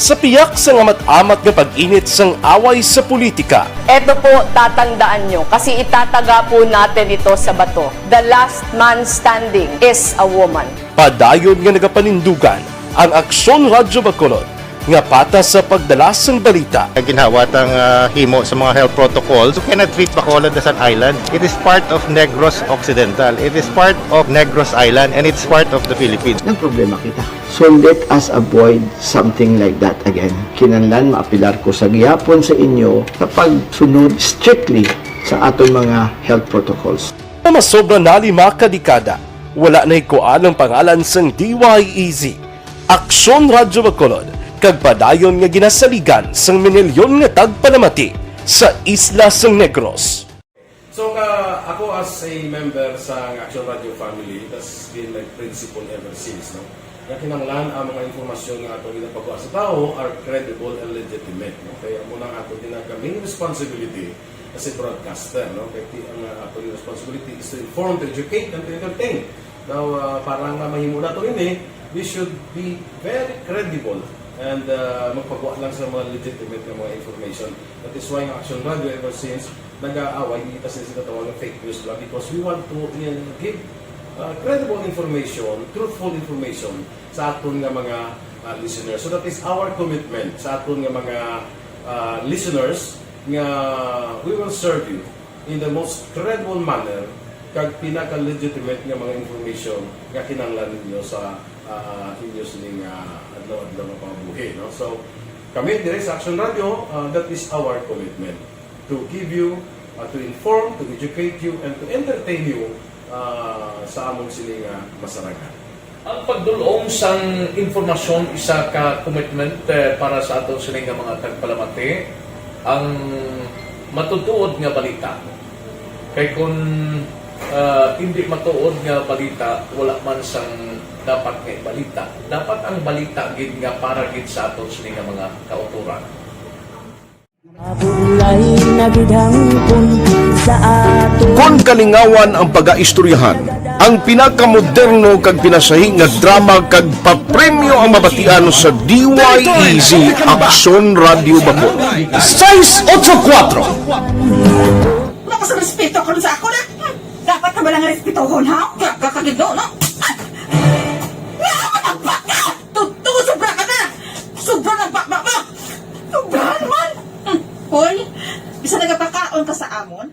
Sa piyak sa amat-amat nga pag-init sang away sa politika, Ito po, tatandaan nyo, kasi itataga po natin ito sa bato. The last man standing is a woman. padayon nga nagapanindugan ang Aksyon Radyo Bacolod nga patas sa pagdala sang balita. Ginhawat ang himo sa mga health protocols. You cannot treat Bacolod as an island. It is part of Negros Occidental. It is part of Negros Island and it's part of the Philippines. Ang problema kita. So let us avoid something like that again. Kinahanglan maapilar ko sa gihapon sa inyo sa pagsunod strictly sa aton mga health protocols. Masobra na 5 kadekada, wala na ikuan ang pangalan sang DYEZ. Aksyon Radyo Bacolod, kag padayon nga ginasaligan sang minilyon nga tagpanamati sa isla sang Negros. So ako as a member sa Action Radio family, that's been my principle ever since. No? Kaya kinanglan ang mga informasyon nga ato ginapagawa sa tao are credible and legitimate. No? Kaya muna ato ginagawing responsibility as a broadcaster. No? Kaya ang ato responsibility is to inform, to educate, and to entertain. Now, parang mahimo na ito we should be very credible and magpagawa lang sa mga legitimate na mga information. That is why ang Action Radio ever since nag-aaway, kita sila tawag ng fake news lang because we want to give credible information, truthful information sa aton nga mga listeners. So that is our commitment sa aton nga mga listeners nga we will serve you in the most credible manner kag pinaka-legitimate nga mga information nga kinahanglan ninyo sa inyo sining adlaw-adlaw nga pamumuhi. No? So, kami dire sa Action Radio, that is our commitment to give you, to inform, to educate you, and to entertain you sa among sining masarangan. Ang pagdulong sang informasyon isa ka commitment para sa aton sining nga mga tagpalamati ang matutuod nga balita. Kay kung hindi matuod nga balita, wala man sang dapat nga balita. Dapat ang balita gid nga para gid sa aton sining nga mga kauturan. Kon kalingawan ang pag-aistoryahan, ang pinakamoderno kag pinasahi nga drama kag papremyo ang mabatian sa DYEZ Aksyon Radio Bacolod. 684 Nakas respeto ko sa ako na. Dapat ka ba lang respetohon, ha? Kakagidno, no? Tutugo, sobra ka na! Sobra ng bakbak mo! Sobra naman! Hoy, bisa nagapakaon ka sa amon?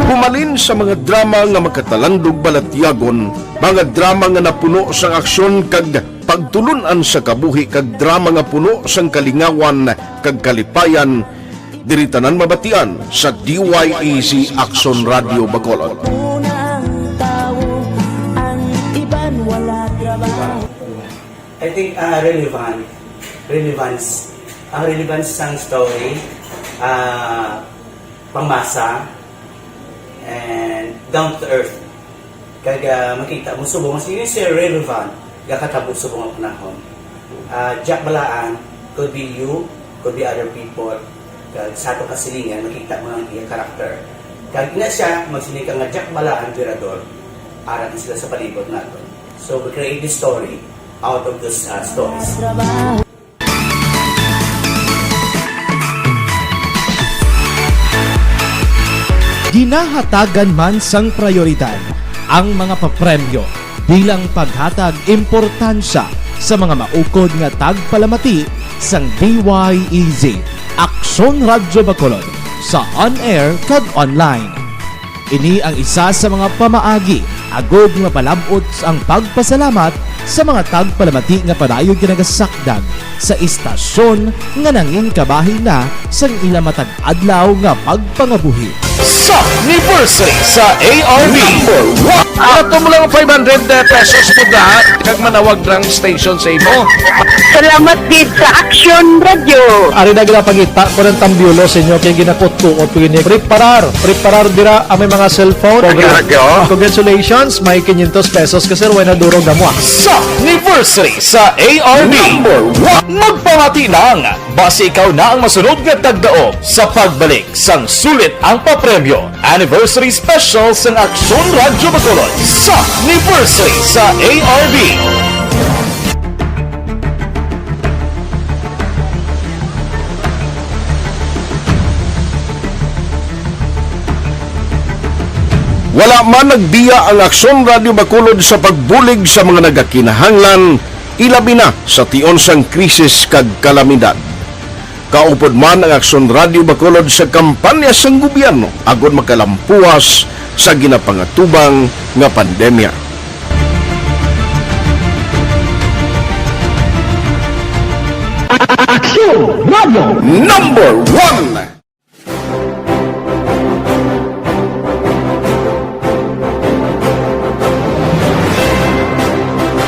Humalin sa mga drama nga magkatalandog balatyagon, mga drama nga napuno sang aksyon kag pagtulunan sa kabuhi kag drama nga puno sang kalingawan kag kalipayan, diritanan mabatian sa DYEZ Aksyon Radio Bacolod. I think relevance ng story, pangmasa, and down to earth. Kaya makita mo subong, sino siya relevant, kakatabo subong ang panahon. Jack Balaan, could be you, could be other people. Kag sa ato kasilingan, makita mo ang iyang karakter. Kag ina siya, magsiling ka nga Jack Balaan, Virador, arat sila sa palibot natin. So we create this story out of those stories. Ginahatagan man sang prioridad ang mga papremyo bilang paghatag importansya sa mga maukod nga tagpalamati sang DYEZ Aksyon Radyo Bacolod sa on-air kag online. Ini ang isa sa mga pamaagi agod nga palabot ang pagpasalamat sa mga tagpalamati nga padayon ginagasakdag sa istasyon nga nangin kabahin na sang ila matag adlaw nga pagpangabuhi. Sa anniversary sa ARV, ato mo lang 500 pesos po na kag manawag lang station sa imo. Salamat din sa Action Radio. Ari na gila pangita ko ng tambyulo sa inyo kaya ginakot-tuot ko gini. Preparar dira ang may mga cellphone. Congratulations, may 500 pesos kasi way na durog na mo. Sa anniversary sa ARV, magpamati ng Base ikaw na ang masunod nga tagdaog sa pagbalik sang sulit ang papremyo. Anniversary Special sang Aksyon Radyo Bacolod sa Anniversary sa ARB. Wala man nagbiya ang Aksyon Radio Bacolod sa pagbulig sa mga nagakinahanglan, ilabi na sa tion sang krisis kag kalamidad. Kaupod man ang Aksyon Radio Bacolod sa kampanya sang gobyerno agon makalampuas sa ginapangatubang nga pandemya. Aksyon Radio Number 1.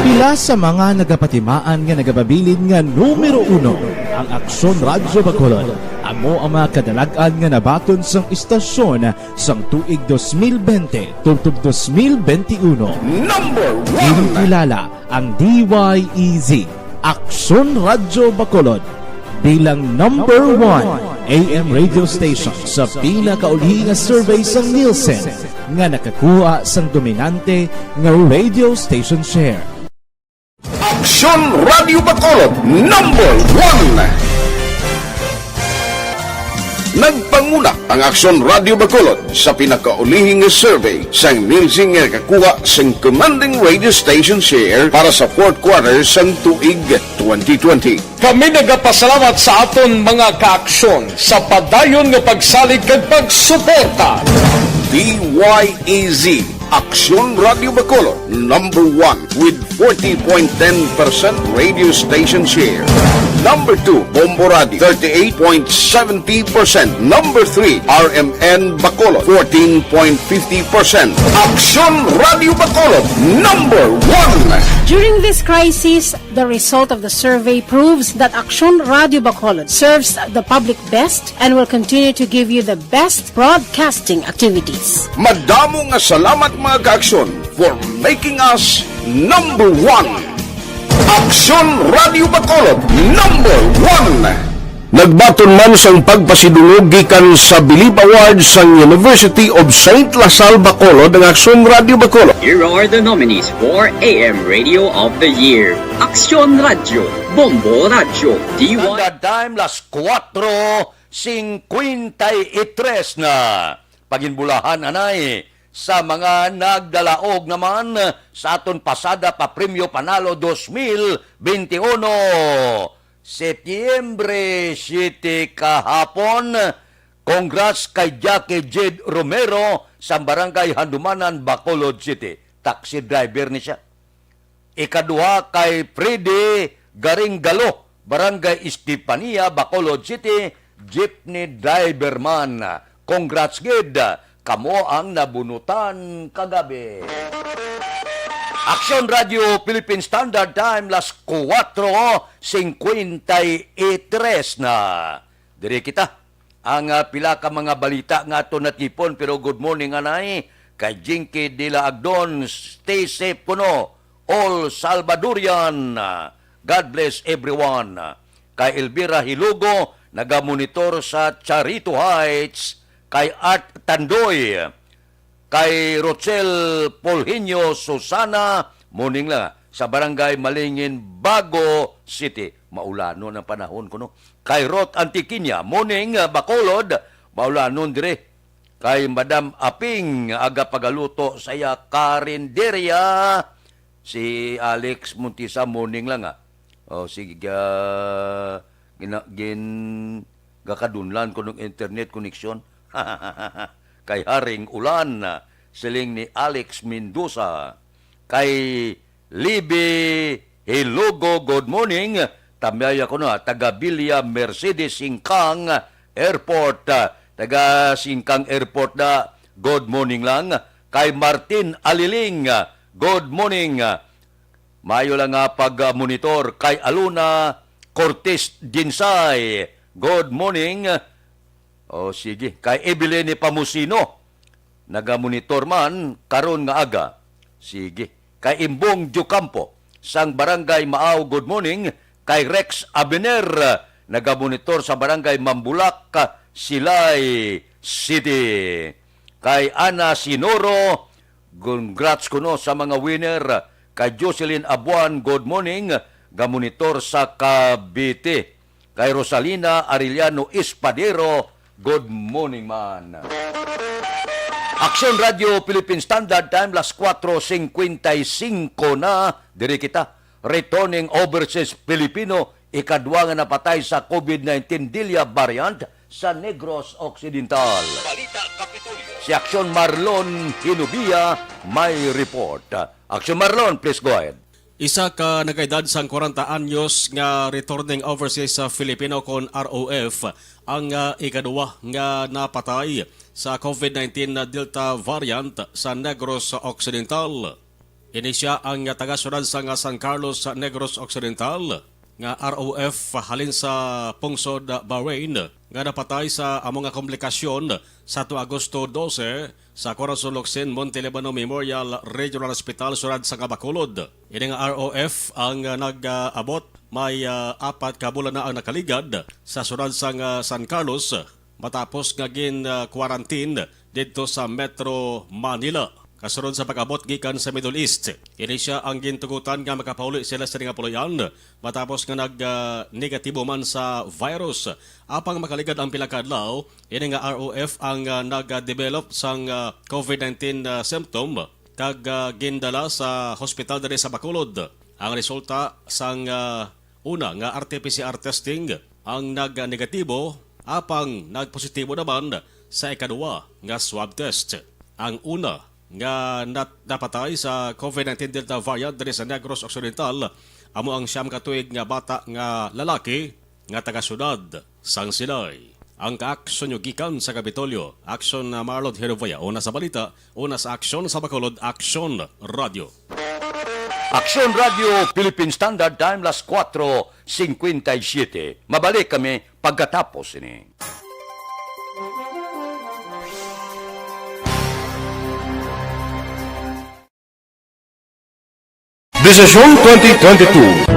Pila sa mga nagapatimaan nga nagababilin nga numero 1 ang Aksyon Radyo Bacolod. Amo ang mga kadalagan nga nabaton sang istasyon sang tuig 2020 tubtob 2021. Number 1. Kilala ang DYEZ Aksyon Radyo Bacolod bilang number 1 AM radio station sa pinakauli nga survey sang Nielsen nga nakakuha sang dominante nga radio station share. Aksyon Radio Bacolod Number 1. Nagpanguna ang Aksyon Radio Bacolod sa pinakaulihing survey sang Nielsen nga kakuha sang commanding radio station share para sa fourth quarter sang tuig 2020. Kami nagapasalamat sa aton mga kaaksyon sa padayon nga pagsalig kag pagsuporta. DYEZ Aksyon Radio Bacolod number 1 with 40.10% radio station share. Number 2, Bombo Radio, 38.70%. Number 3, RMN Bacolod, 14.50%. Aksyon Radio Bacolod, number 1. During this crisis, the result of the survey proves that Aksyon Radio Bacolod serves the public best and will continue to give you the best broadcasting activities. Madamo nga salamat mga kaaksyon for making us number 1. Aksyon Radio Bacolod number 1. Nagbaton man sang pagpasidungog gikan sa Bilib Awards sang University of St. Lasal Bacolod ang Aksyon Radio Bacolod. Here are the nominees for AM Radio of the Year. Aksyon Radio, Bombo Radio, DY... Kada time las 4:53 na. Paginbulahan anay sa mga nagdalaog naman sa aton pasada pa premyo panalo 2021. Setyembre 7 kahapon. Congrats kay Jackie Jade Romero sa Barangay Handumanan, Bacolod City. Taxi driver ni siya. Ikaduha kay Freddy Garinggalo, Barangay Estepania, Bacolod City. Jeepney driver man. Congrats gid. Kamo ang nabunutan kagabi. Aksyon Radio Philippine Standard Time las 4:53 na. Diri kita ang pila ka mga balita nga ato natipon pero good morning anay kay Jinky de la Agdon. Stay safe kuno all Salvadorian. God bless everyone. Kay Elvira Hilugo nagamonitor sa Charito Heights. Kay Art Tandoy, kay Rochelle Polhinio Susana, morning lang, sa Barangay Malingin, Bago City. Maulano ng panahon ko, no? Kay Rot Antiquinia, morning, Bacolod, maulanon dire. Kay Madam Aping, aga pagaluto sa iya karinderya. Si Alex Muntisa, morning lang, O, sige, gakadunlan ko ng internet connection. Kay Haring Ulan, siling ni Alex Mendoza. Kay Libby Hilugo, good morning. Tamaya ko na, taga Villa Mercedes Singkang Airport. Taga Singkang Airport na, good morning lang. Kay Martin Aliling, good morning. Mayo lang nga pag-monitor. Kay Aluna Cortez Dinsay, good morning. O sige, kay Evelyn Pamusino, nagamonitor man, karon nga aga. Sige, kay Imbong Jucampo, sang Barangay Maaw, good morning. Kay Rex Abiner, nagamonitor sa barangay Mambulak, Silay City. Kay Ana Sinoro, congrats kuno sa mga winner. Kay Jocelyn Abuan, good morning, gamonitor sa Cavite. Kay Rosalina Arellano Espadero, good morning man. Aksyon Radio Philippine Standard Time, las 4:55 na. Diri kita, returning overseas Filipino, ikadwa nga napatay sa COVID-19 Delia variant sa Negros Occidental. Si Aksyon Marlon Hinubia may report. Aksyon Marlon, please go ahead. Isa ka nagkaedad sang 40 anyos nga returning overseas sa Filipino kon ROF ang ikaduwa nga napatay sa COVID-19 na Delta variant sa Negros Occidental. Ini siya ang taga-syudad sa San Carlos sa Negros Occidental nga ROF halin sa pungsod Bahrain nga napatay sa among nga komplikasyon sa Agosto 12 sa Corazon Locsin Montelibano Memorial Regional Hospital syudad sa Bacolod. Ini nga ROF ang nag-abot may 4 ka bulan na ang nakaligad sa syudad sa San Carlos matapos nga quarantine dito sa Metro Manila. Kasunod sa pag-abot gikan sa Middle East, ini siya ang gintugutan nga makapauli sila sa nga puluyan matapos nga nag-negatibo man sa virus. Apang makaligad ang pila ka adlaw, ini nga ROF ang nag-develop sang COVID-19 symptom kag gindala sa hospital diri sa Bacolod. Ang resulta sang una nga RT-PCR testing ang nag-negatibo, apang nag-positibo naman sa ikaduwa nga swab test. Ang una nga napatay sa COVID-19 Delta variant diri sa Negros Occidental amo ang siyam katuig nga bata nga lalaki nga taga-syudad sang Silay. Ang kaaksyon gikan sa Kapitolyo, Aksyon Marlon Herovaya, una sa balita, una sa Aksyon sa Bacolod, Aksyon Radio. Aksyon Radio Philippine Standard Time, las 4:57. Mabalik kami pagkatapos ini. Desisyon 2022.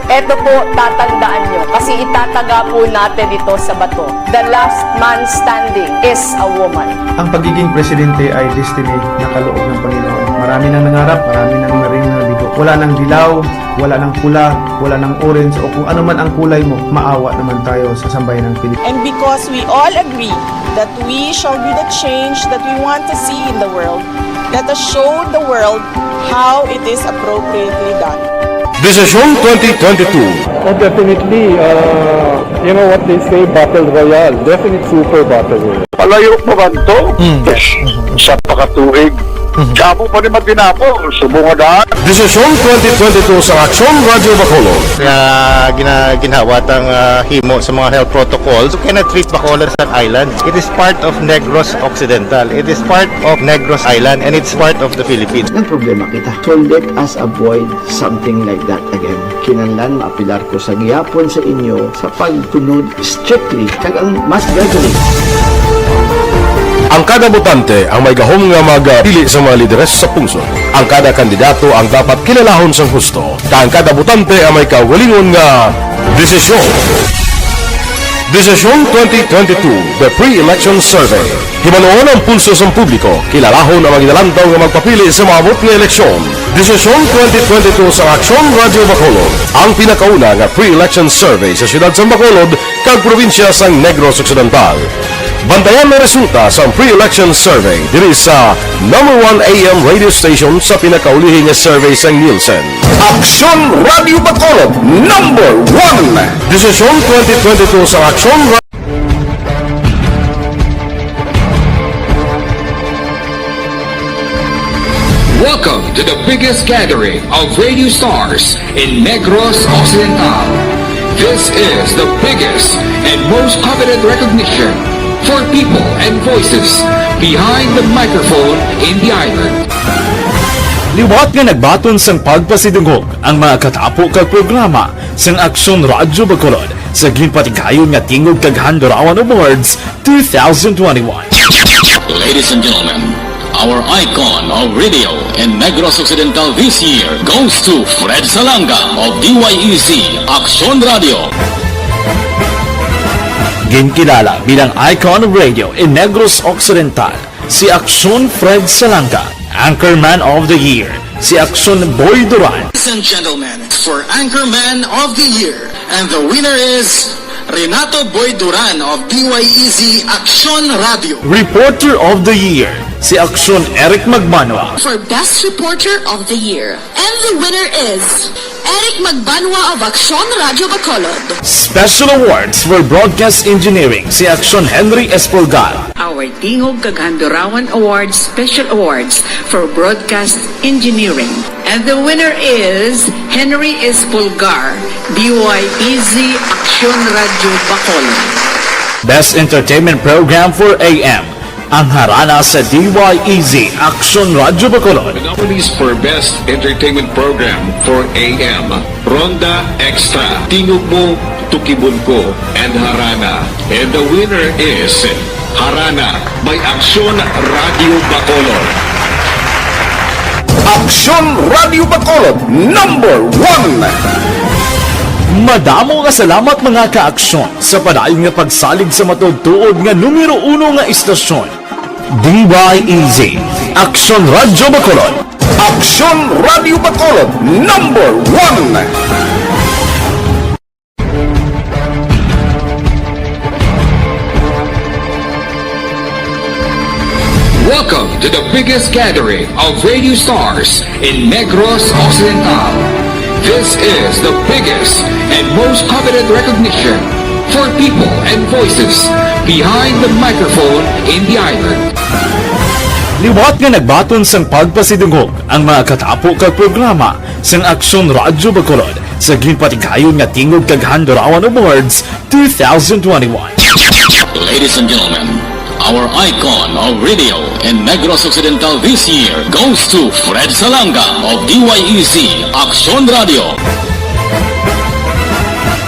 Ito po, tatandaan nyo, kasi itataga po natin ito sa bato. The last man standing is a woman. Ang pagiging presidente ay destiny na kaloob ng Panginoon. Marami nang nangarap, marami nang maring nabigo. Wala nang dilaw, wala nang pula, wala nang orange, o kung ano man ang kulay mo, maawa naman tayo sa sambayan ng Pilipinas. And because we all agree that we shall be the change that we want to see in the world, let us show the world how it is appropriately done. Desisyon 2022. Oh, definitely, you know what they say, Battle Royale. Definitely super Battle Royale. Palayo mo ba ito? Sa pakatuig. Kamo pa rin matinapol. Subungadaan. Desisyon 2022 sa Aksyon Radio Bacolod. Ginhawat ang himo sa mga health protocols. You cannot treat Bacolod as an island. It is part of Negros Occidental. It is part of Negros Island and it's part of the Philippines. Ang problema kita. So let us avoid something like that again. Kinahanglan maapilar ko sa gihapon sa inyo sa pagtunod strictly kag ang mas gagawin. Ang kada botante ang may gahom nga magpili sa mga lideres sa pungsod. Ang kada kandidato ang dapat kilalahon sang husto. Ang kada botante ang may kaugalingon nga desisyon. Desisyon 2022, the pre-election survey. Himanuon ang pulso sa publiko, kilalahon ang magidalantaw nga magpapili sa maabot nga eleksyon. Desisyon 2022 sa Aksyon Radio Bacolod, ang pinakauna nga pre-election survey sa siyudad sa Bacolod kag probinsya sang Negros Occidental. Bantayan na resulta sa pre-election survey diri sa number 1 AM radio station sa pinakaulihing survey sa Nielsen. Aksyon Radio Bacolod, number 1. Desisyon 2022 sa Aksyon Radio. Welcome to the biggest gathering of radio stars in Negros Occidental. This is the biggest and most coveted recognition for people and voices behind the microphone in the island. Liwat nga nagbaton sang pagpasidungog ang mga katapo kag programa sang Aksyon Radyo Bacolod sa ginpatigayon nga tingog kag Handurawan Awards 2021. Ladies and gentlemen, Our icon of radio in Negros Occidental this year goes to Fred Salanga of DYEZ Action Radio. Ginkilala bilang icon of radio in Negros Occidental, si Action Fred Salanga. Anchorman of the Year, si Action Boy Duran. Ladies and gentlemen, for Anchorman of the Year, and the winner is Renato Boy Duran of DYEZ Action Radio. Reporter of the Year, si Action Eric Magmanwa. For Best Reporter of the Year, and the winner is Eric Magbanwa of Action Radio Bacolod. Special awards for broadcast engineering, si Action Henry Espolgar. Our Tingog Kaghandurawan Awards Special Awards for Broadcast Engineering. And the winner is Henry Espolgar, DYEZ Action Radio Bacolod. Best Entertainment Program for AM, ang harana sa DYEZ Action Radio Bacolod. The nominees for Best Entertainment Program for AM, Ronda Extra, Tingog Mo, Tukibon Ko, and Harana. And the winner is Harana by Action Radio Bacolod. Action Radio Bacolod #1. Madamo nga salamat mga ka-aksyon sa padayon nga pagsalig sa matugtuod nga numero 1 nga istasyon. DYEZ Action Radio Bacolod. Action Radio Bacolod #1. Welcome to the biggest gathering of radio stars in Negros Occidental. This is the biggest and most coveted recognition for people and voices behind the microphone in the island. Liwat nga nagbaton sang pagpasidungog ang mga katapo kag programa sang Action Radio Bacolod sa ginpatigayon nga Tingog Kaghandurawan Awards 2021. Ladies and gentlemen, our icon of radio in Negros Occidental this year goes to Fred Salanga of DYEZ Action Radio.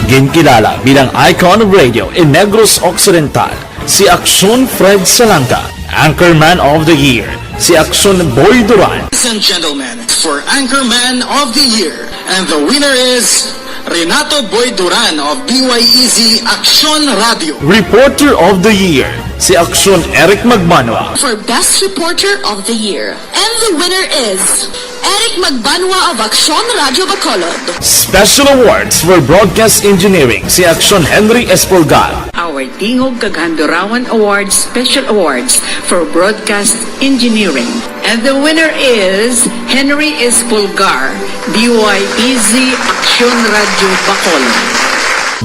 Ginkilala bilang icon of radio in Negros Occidental, si Action Fred Salanga. Anchorman of the Year, si Action Boy Duran. Ladies and gentlemen, for Anchorman of the Year, and the winner is Renato Boy Duran of DYEZ Action Radio. Reporter of the Year, si Action Eric Magmanwa. For Best Reporter of the Year, and the winner is Eric Magbanwa of Action Radio Bacolod. Special awards for broadcast engineering, si Action Henry Espolgar. Our Tingog Kaghandurawan Awards Special Awards for Broadcast Engineering. And the winner is Henry Espolgar, DYEZ Action Radio Bacolod.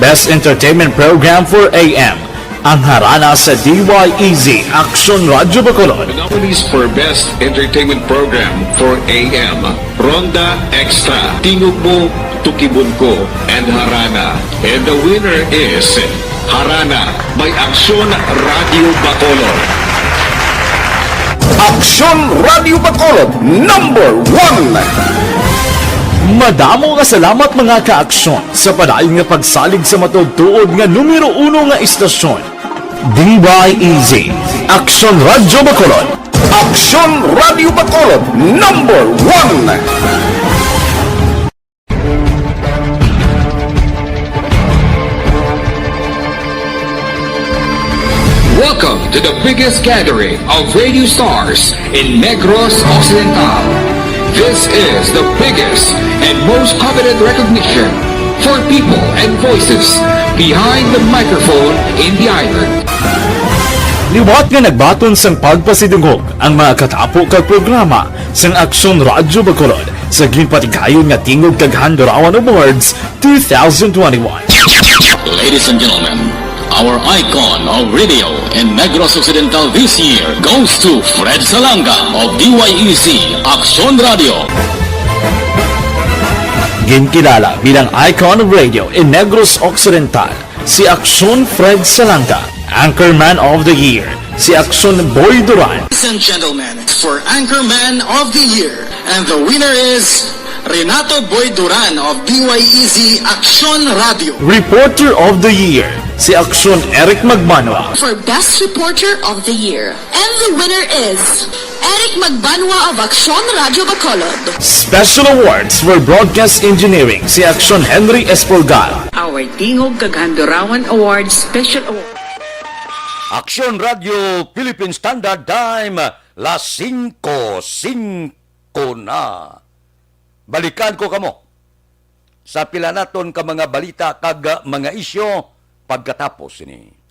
Best Entertainment Program for AM, ang harana sa DYEZ Action Radio Bacolod. The nominees for Best Entertainment Program for AM, Ronda Extra, Tingog Mo, Tukibon Ko, and Harana. And the winner is Harana by Action Radio Bacolod. Action Radio Bacolod #1. Madamo nga salamat mga ka-aksyon sa padayon nga pagsalig sa matugtuod nga numero 1 nga istasyon. DYEZ Action Radio Bacolod. Action Radio Bacolod #1. Welcome to the biggest gathering of radio stars in Negros Occidental. This is the biggest and most coveted recognition for people and voices behind the microphone in the island. Liwat nga nagbaton sang pagpasidungog ang mga katapo kag programa sang Action Radio Bacolod sa ginpatigayon nga Tingog Kaghandurawan Awards 2021. Ladies and gentlemen, our icon of radio in Negros Occidental this year goes to Fred Salanga of DYEZ Action Radio. Ginkilala bilang icon of radio in Negros Occidental, si Action Fred Salanga. Anchorman of the Year, si Action Boy Duran. Ladies and gentlemen, for Anchorman of the Year, and the winner is Renato Boy Duran of DYEZ Action Radio. Reporter of the Year, si Action Eric Magmanwa. For Best Reporter of the Year, and the winner is Eric Magbanwa of Aksyon Radio Bacolod. Special awards for broadcast engineering si Aksyon Henry Espolgar. Our Tingog Kagandurawan Awards Special Award. Aksyon Radio Philippine Standard Time, las 5:05 na. Balikan ko kamo sa pila naton ka mga balita kag mga isyo pagkatapos ini.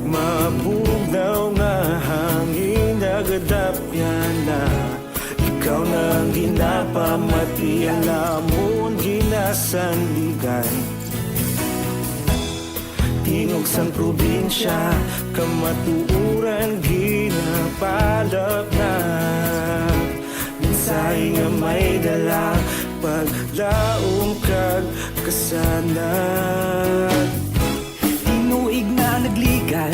Mabugnaw nga hangin nagadapyan na ikaw nang ginapamati ang lamon ginasandigan tingog sang probinsya kamatuuran ginapalap na minsay nga may dala paglaom kag kasanat tinuig na nagligan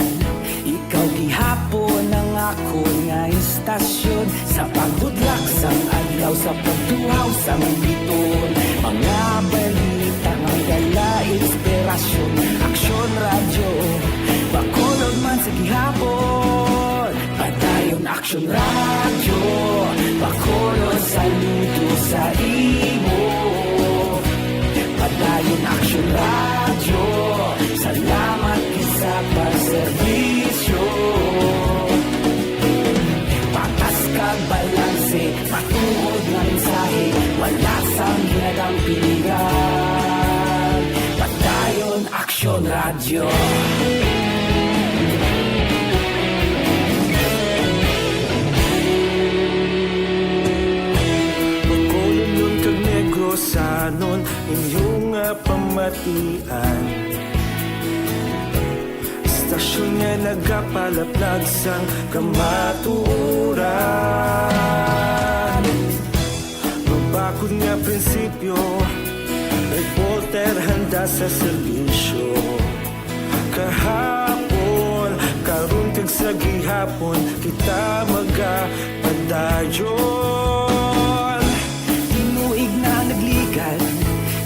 ikaw gihapon ang ako nga istasyon sa pagbutlak sang adlaw sa pagtuhaw sa biton mga balita nga dala inspirasyon Aksyon Radio Bacolod man sa gihapon padayon Aksyon Radio Bacolod saludo sa imo padayon Aksyon Radio salamat sa pagserbisyo patas kag balanse patuod nga mensahe wala sang ginadang piligan padayon Aksyon Radio Bacolod kag Negros anon inyong pamatian Stasyon nga nagapalaplag sang kamaturan Mabakod nga prinsipyo Reporter handa sa serbisyo Kahapon, karon kag sa gihapon Kita magapadayon Tinuig na nagligan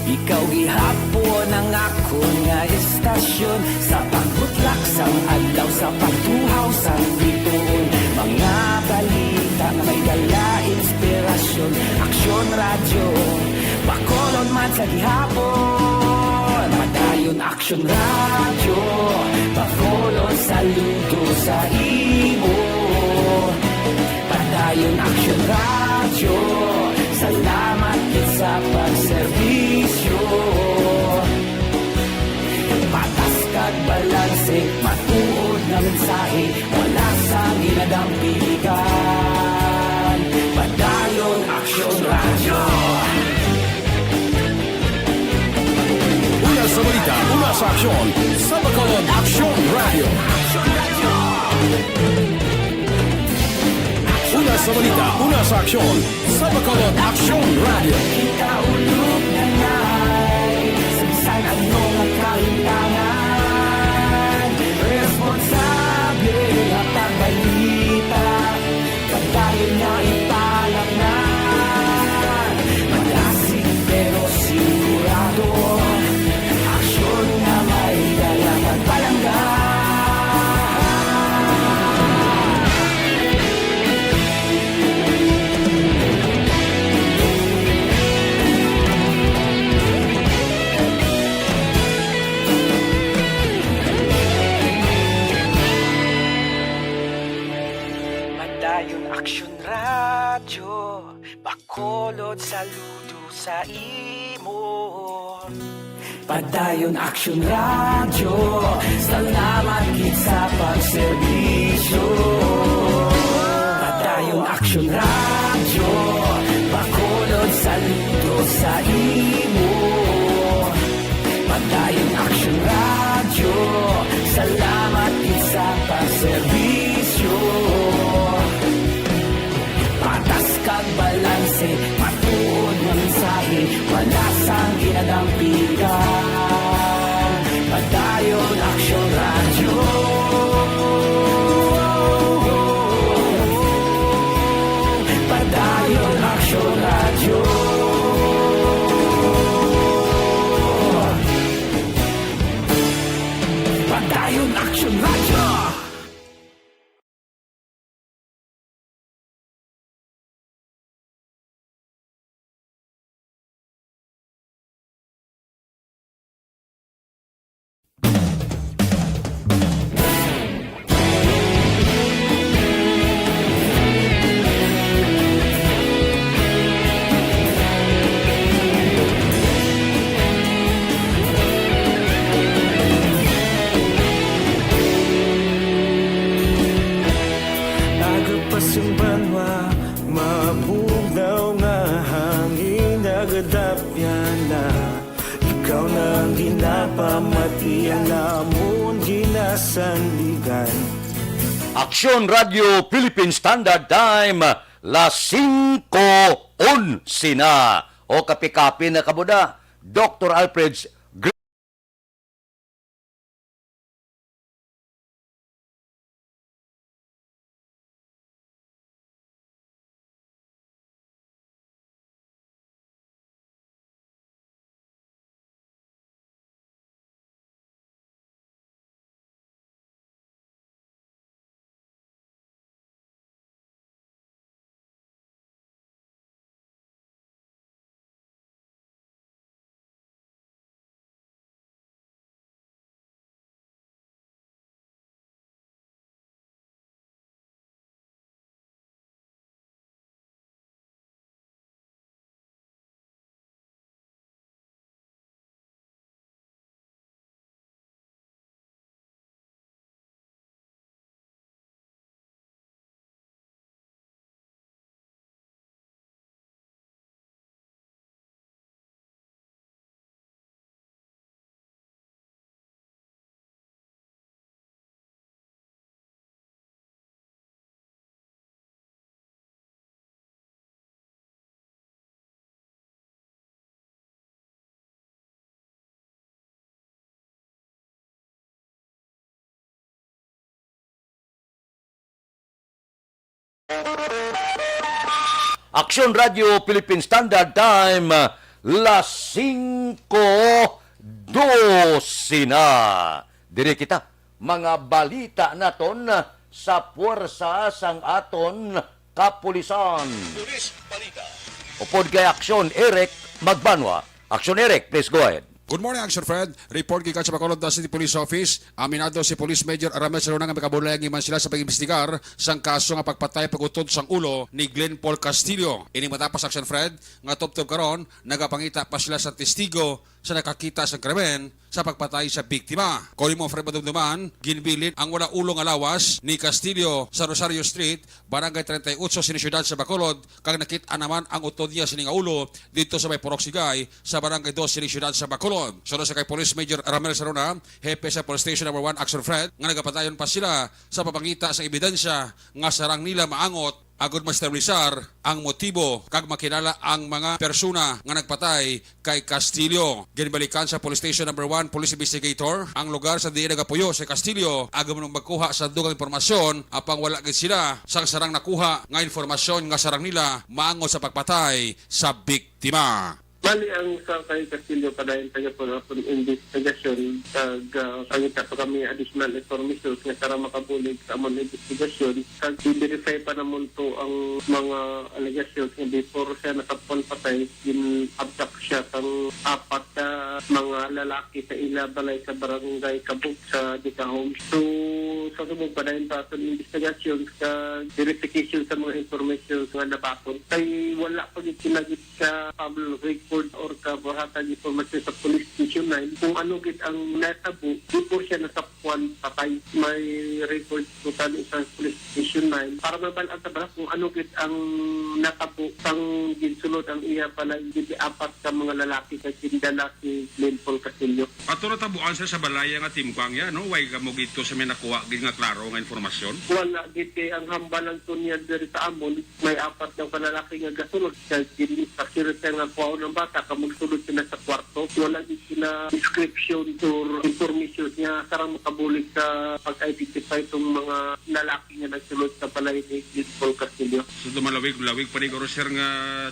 Ikaw gihapon ang ako nga istasyon Sa pagbutlak sang adlaw sa pagtuhaw sa biton Mga balita na may dala inspirasyon Aksyon Radio Bacolod man sa gihapon Padayon Aksyon Radio Bacolod saludo sa imo Padayon Aksyon Radio Salamat sa pagserbisyo patas kag balanse matuod na mensahe wala sa ginadang piligan padayon Aksyon Radio Una sa balita, una sa aksyon sa Bacolod Aksyon Radio. Una sa balita, una sa aksyon sa Bacolod Aksyon Radio. Kita ulog na ngay Samsan ang mga kahintangan Responsable na pagbalita Pagdayon na ipalak na Malasig pero sigurado Aksyon na may dalang pagpalangga Aksyon Radio Bacolod saludo sa imo Padayon Aksyon Radio Salamat gid sa pagserbisyo Padayon Aksyon Radio Bacolod saludo sa imo Padayon Aksyon Radio Salamat gid sa pagserbisyo patas kag balanse, matuod nga Pasang banwa, mabugaw nga hangin nagadapyan na. Ikaw nang ginapamati ang lamon ginasandigan. Aksyon Radio Philippine Standard Time, las 5:11 na. O kapi-kapi na kabuda, Dr. Alfred's Aksyon Radio Philippine Standard Time, las 5:12 na. Diri kita, mga balita naton sa puwersa sang aton kapulisan. Pulis Balita. Upod kay Aksyon Eric Magbanwa. Aksyon Eric, please go ahead. Good morning, Action Fred. Report gikan sa Bacolod City Police Office. Aminado si Police Major Aramel Saruna nga makabulay man sila sa pag-imbestigar sang kaso nga pagpatay pagutod sang ulo ni Glenn Paul Castillo. Ini matapos, Action Fred, nga top-top karon nagapangita pa sila sa testigo sa nakakita sa krimen sa pagpatay sa biktima. Kung mo, Fred, madumduman, ginbilin ang wala ulong alawas ni Castillo sa Rosario Street, Barangay 38, sinisiyudad sa Bacolod, kag nakita naman ang utod niya sininga ulo dito sa may Poroksigay sa Barangay 2, sinisiyudad sa Bacolod. So sa kay Police Major Ramel Saruna, hepe sa Police Station No. 1, Action Fred, nga nagapatayon pa sila sa papangita sa ebidensya nga sarang nila maangot agud ma-stabilizar ang motibo kag makilala ang mga persona nga nagpatay kay Castillo. Ginbalikan sa Police Station No. 1 Police Investigator ang lugar sa diin nagapuyo si Castillo agud man magkuha sa dugang impormasyon apang wala gid sila sang sarang nakuha nga informasyon nga sarang nila maangot sa pagpatay sa biktima. Bali ang sa kay Castillo padayon tayo po na investigasyon kag pangita pa kami additional information nga para makabulig sa among investigasyon kag i-verify pa namon to ang mga allegations nga before siya nakapon patay abduct siya kang apat na mga lalaki sa ila balay sa barangay Kabug sa Dicahome. So sa subong padayon pa sa investigasyon sa verification sa mga information nga nabakon kay wala pa gid kinagit sa Pablo record or kabuhatan informasyon sa Police Station 9 kung ano gid ang natabo before siya nasapuan patay. May record total sa Police Station 9 para mabalaan sa bala kung ano gid ang natabo sang ginsulod ang iya pala gid apat ka mga lalaki kay kindala si Glenn Paul Castillo. Ato natabuan siya sa balaya nga timkang ya no way kamo gito sa may nakuha gid nga klaro nga informasyon. Wala gid ang hambalang tunya diri sa amon may apat daw ka lalaki nga gasulod kay gid pasiro siya nga kuha ng bata kamugsulod sila sa kwarto. Wala gid sila description or information niya sarang makabulig sa pag-identify itong mga lalaki nga nagsulod sa balay ni Glenn Paul Castillo. So dumalawig-lawig pa ni guro sir nga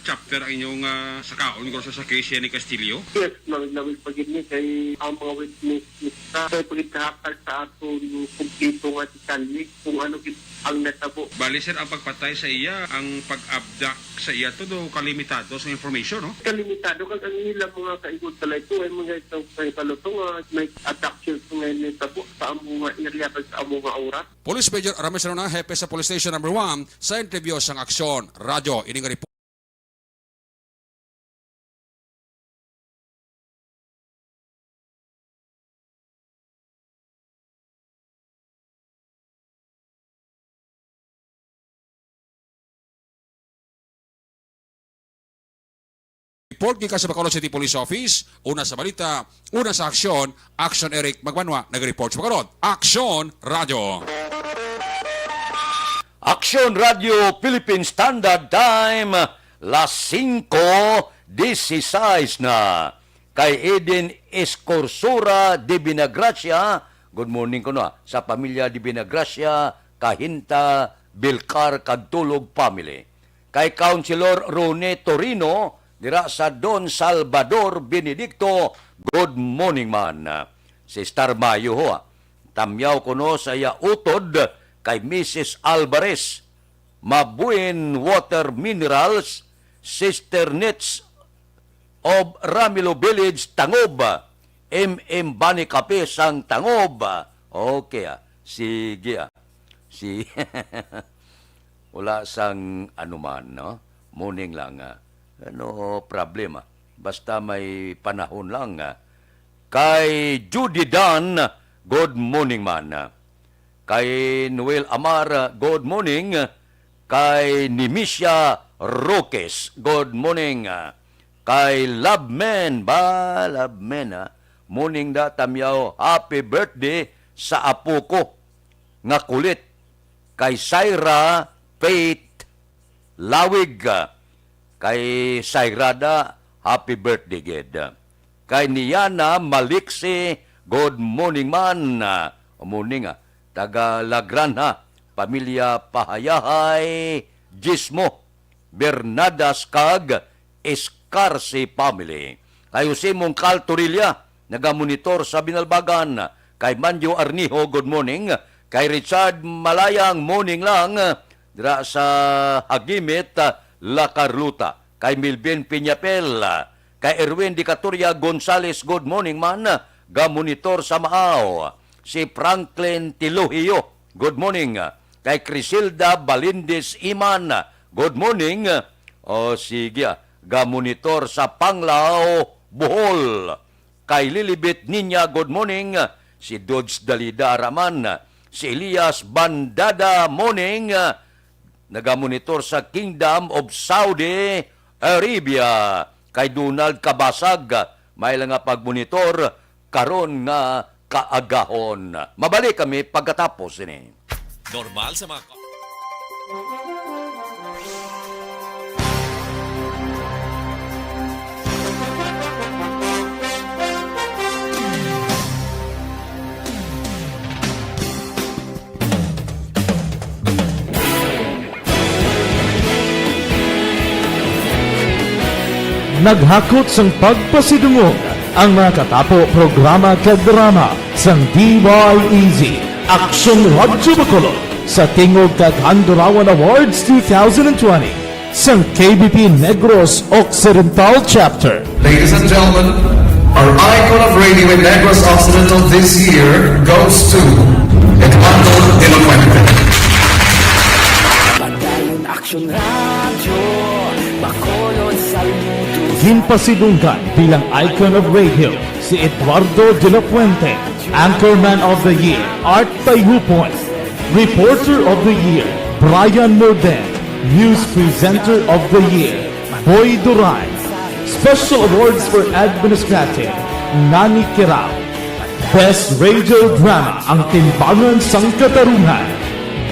chapter ang inyong sakaon guro sa case ni Castillo. Yes, lawig pa gid ni kay ang mga witness kay pagkahakal sa ato yung kumpleto nga detalye kung ano gid ang natabo. Bali sir, ang pagpatay sa iya, ang pag-abduct sa iya to do kalimitado sa information, no? Kalimitado kag ang ilang mga kaigod talay to ay mga ito kay palutong may abduction ngayon natabo sa among mga area kag sa among mga oras. Police Major Aramel Saruna, hepe sa Police Station No. 1 sa interview sang Aksyon Radio. Ini nga report Report gikan sa Bacolod City Police Office. Una sa balita, una sa aksyon, Action Eric Magbanwa, nag-report sa Bacolod. Action Radio. Action Radio Philippine Standard Time, las 5:16 na. Kay Eden Escorsura de Binagracia, good morning ko na, sa pamilya de Binagracia, Kahinta, Bilcar, Kagtulog Family. Kay Councilor Rone Torino, dira sa Don Salvador Benedicto, good morning man. Si Star Mayo ho, tamyaw ko no sa iya utod, kay Mrs. Alvarez, Mabuin Water Minerals, Sister Nets of Ramilo Village, Tangob, Bani Kape sang Tangob. Okay sige si wala sang anuman, no? Morning lang, ano problema. Basta may panahon lang. Kay Judy Dan, good morning man. Kay Noel Amar, good morning. Kay Nimisha Roques, good morning. Kay Loveman, morning da tamyaw, happy birthday sa apo ko nga kulit. Kay Syra Faith Lawig, kay Syra da, happy birthday ged. Kay Niana Maliksi, good morning man. Morning taga Lagranha, pamilya Pahayahay, Gismo, Bernadas kag Escarce family. Kay Jose Mongcal Torilla, nagamonitor sa Binalbagan. Kay Manjo Arnijo, good morning. Kay Richard Malayang, morning lang. Dira sa Hagimit, La Carluta. Kay Milben Piñapel. Kay Erwin Di Catoria Gonzales, good morning man. Gamonitor sa Maaw. Si Franklin Tilohio, good morning. Kay Crisilda Balindes Iman, good morning. O sige, gamonitor sa Panglao, Bohol. Kay Lilibet Ninya, good morning. Si Dodge Dalida Araman. Si Elias Bandada, morning. Nagamonitor sa Kingdom of Saudi Arabia. Kay Donald Kabasag, may lang nga pagmonitor, karon nga kaagahon. Mabalik kami pagkatapos ini. Normal sa mga... Naghakot sang pagpasidungog ang mga katapo programa kag drama sang DYEZ Action Radio Bacolod sa tingog kag Handurawan Awards 2020 sang KBP Negros Occidental Chapter. Ladies and gentlemen, our icon of radio in Negros Occidental this year goes to Edmundo Elocuente. Padayon Action Radio Bacolod Salmudo. Ginpasidunggan bilang icon of radio si Eduardo de la Fuente, Anchorman of the Year, Art Tayhupoy, Reporter of the Year, Brian Morden, News Presenter of the Year, Boy Duran, Special Awards for Administrative, Nani Kirao, Best Radio Drama, Ang Timbangan sang Katarungan,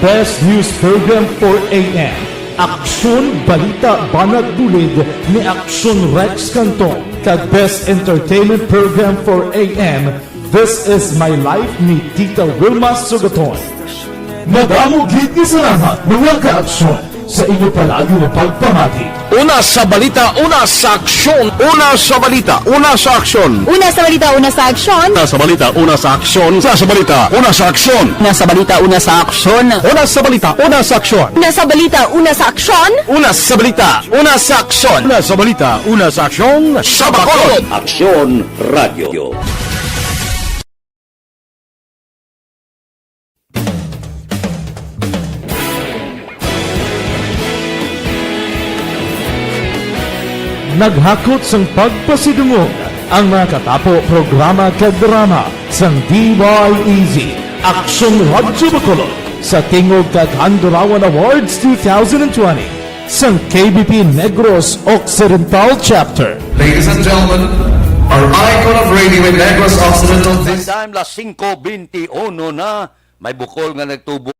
Best News Program for AM, Aksyon Balita Banat Dulid ni Aksyon Rex Canton, kag Best Entertainment Program for AM, This Is My Life ni Tita Wilma Sugaton. Nag-amugit ni salamat mga ka-aksyon sa inyo palagi na pagpamati. Una sa balita, una sa aksyon. Una sa balita, una sa aksyon. Una sa balita, una sa aksyon. Una sa balita, una sa aksyon. Una sa balita, una sa aksyon. Una sa balita, una sa aksyon. Una sa balita, una sa aksyon. Una sa balita, una sa aksyon. Una sa balita, una sa aksyon. Una sa balita, una sa aksyon. Sa Bacolod. Aksyon Radio. Naghakot sang pagpasidungog ang mga katapo programa kag drama sang DYEZ Action Radio Bacolod sa tingog kag Handurawan Awards 2020 sa KBP Negros Occidental Chapter. Ladies and gentlemen, our icon of radio in Negros Occidental this Time las 5:21 na, may bukol nga nagtubo.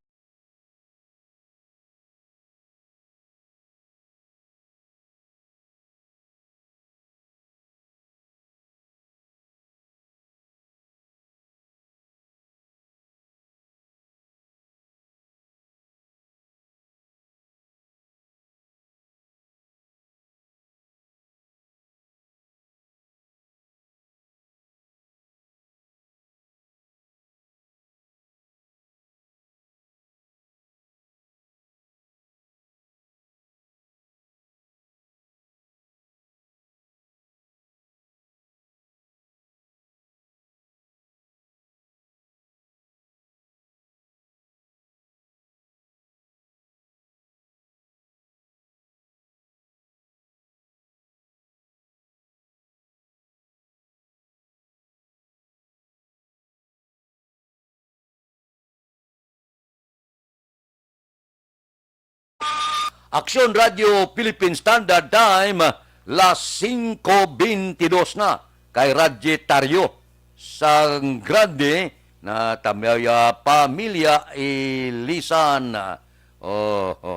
Aksyon Radio Philippine Standard Time, las 5:22 na, kay Radje Tario sa grande na tamaya pamilya Ilisan.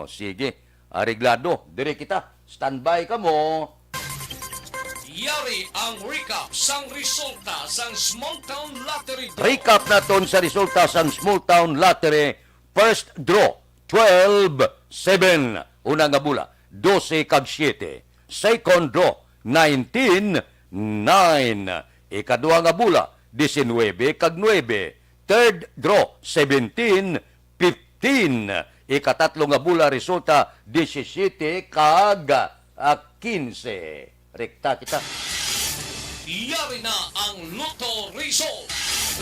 Sige, areglado. Dire kita, standby ka mo. Yari ang recap sang resulta sang Small Town Lottery Draw. Recap naton sa resulta sa Small Town Lottery. First draw, 12-7. Una nga bula, 12 kag 7. Second draw, 19-9. Ikaduha nga bula, 19 kag 9. Third draw, 17-15. Ikatatlo nga bula, resulta, 17 kag 15. Rekta kita. Yari na ang Lotto Result.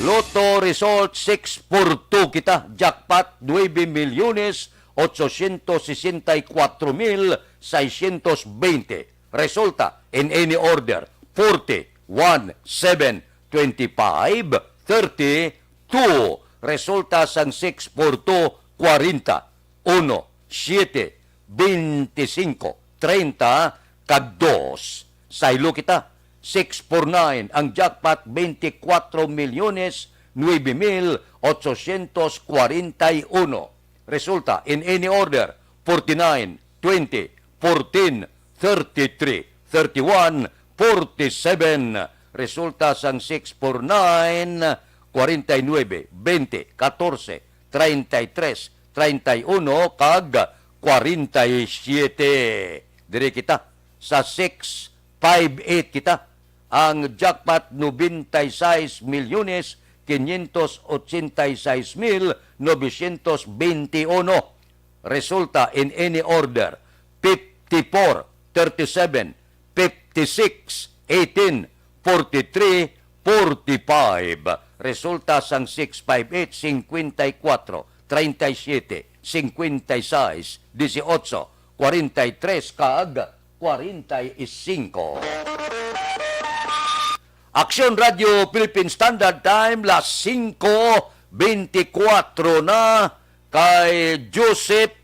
Lotto result 642 kita. Jackpot 9,864,620. Resulta in any order 40, 1, 7, 25, 32. Resulta sang 642 40, 1, 7, 25, 30 kag 2. Saylo kita 649 ang jackpot 24,9,841. Resulta in any order 49, 20, 14, 33, 31, 47. Resulta sang 649 49, 20, 14, 33, 31 kag 47. Dire kita sa 658 kita. Ang jackpot 96,586,921. Resulta in any order 54, 37, 56, 18, 43, 45. Resulta sang 658, 54, 37, 56, 18, 43 kag 45. Aksyon Radio Philippine Standard Time, las 5:24 na, kay Joseph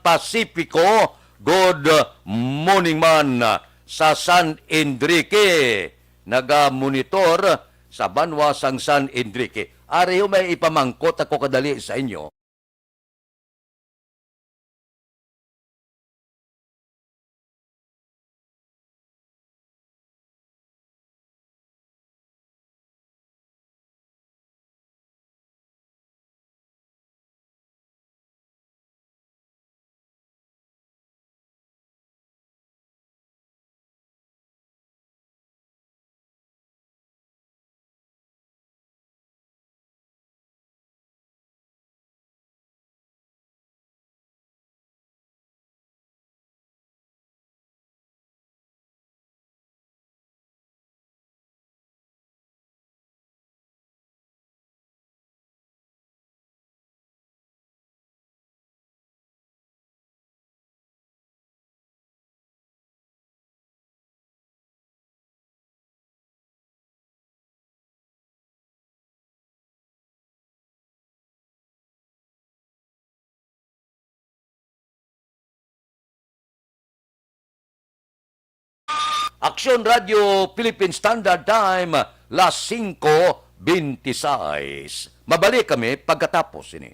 Pacifico. Good morning man sa San Enrique. Naga-monitor sa Banwa sang San Enrique. Ariyo may ipamangkot ako kadali sa inyo. Aksyon Radio Philippine Standard Time, las 5:26. Mabalik kami pagkatapos ini.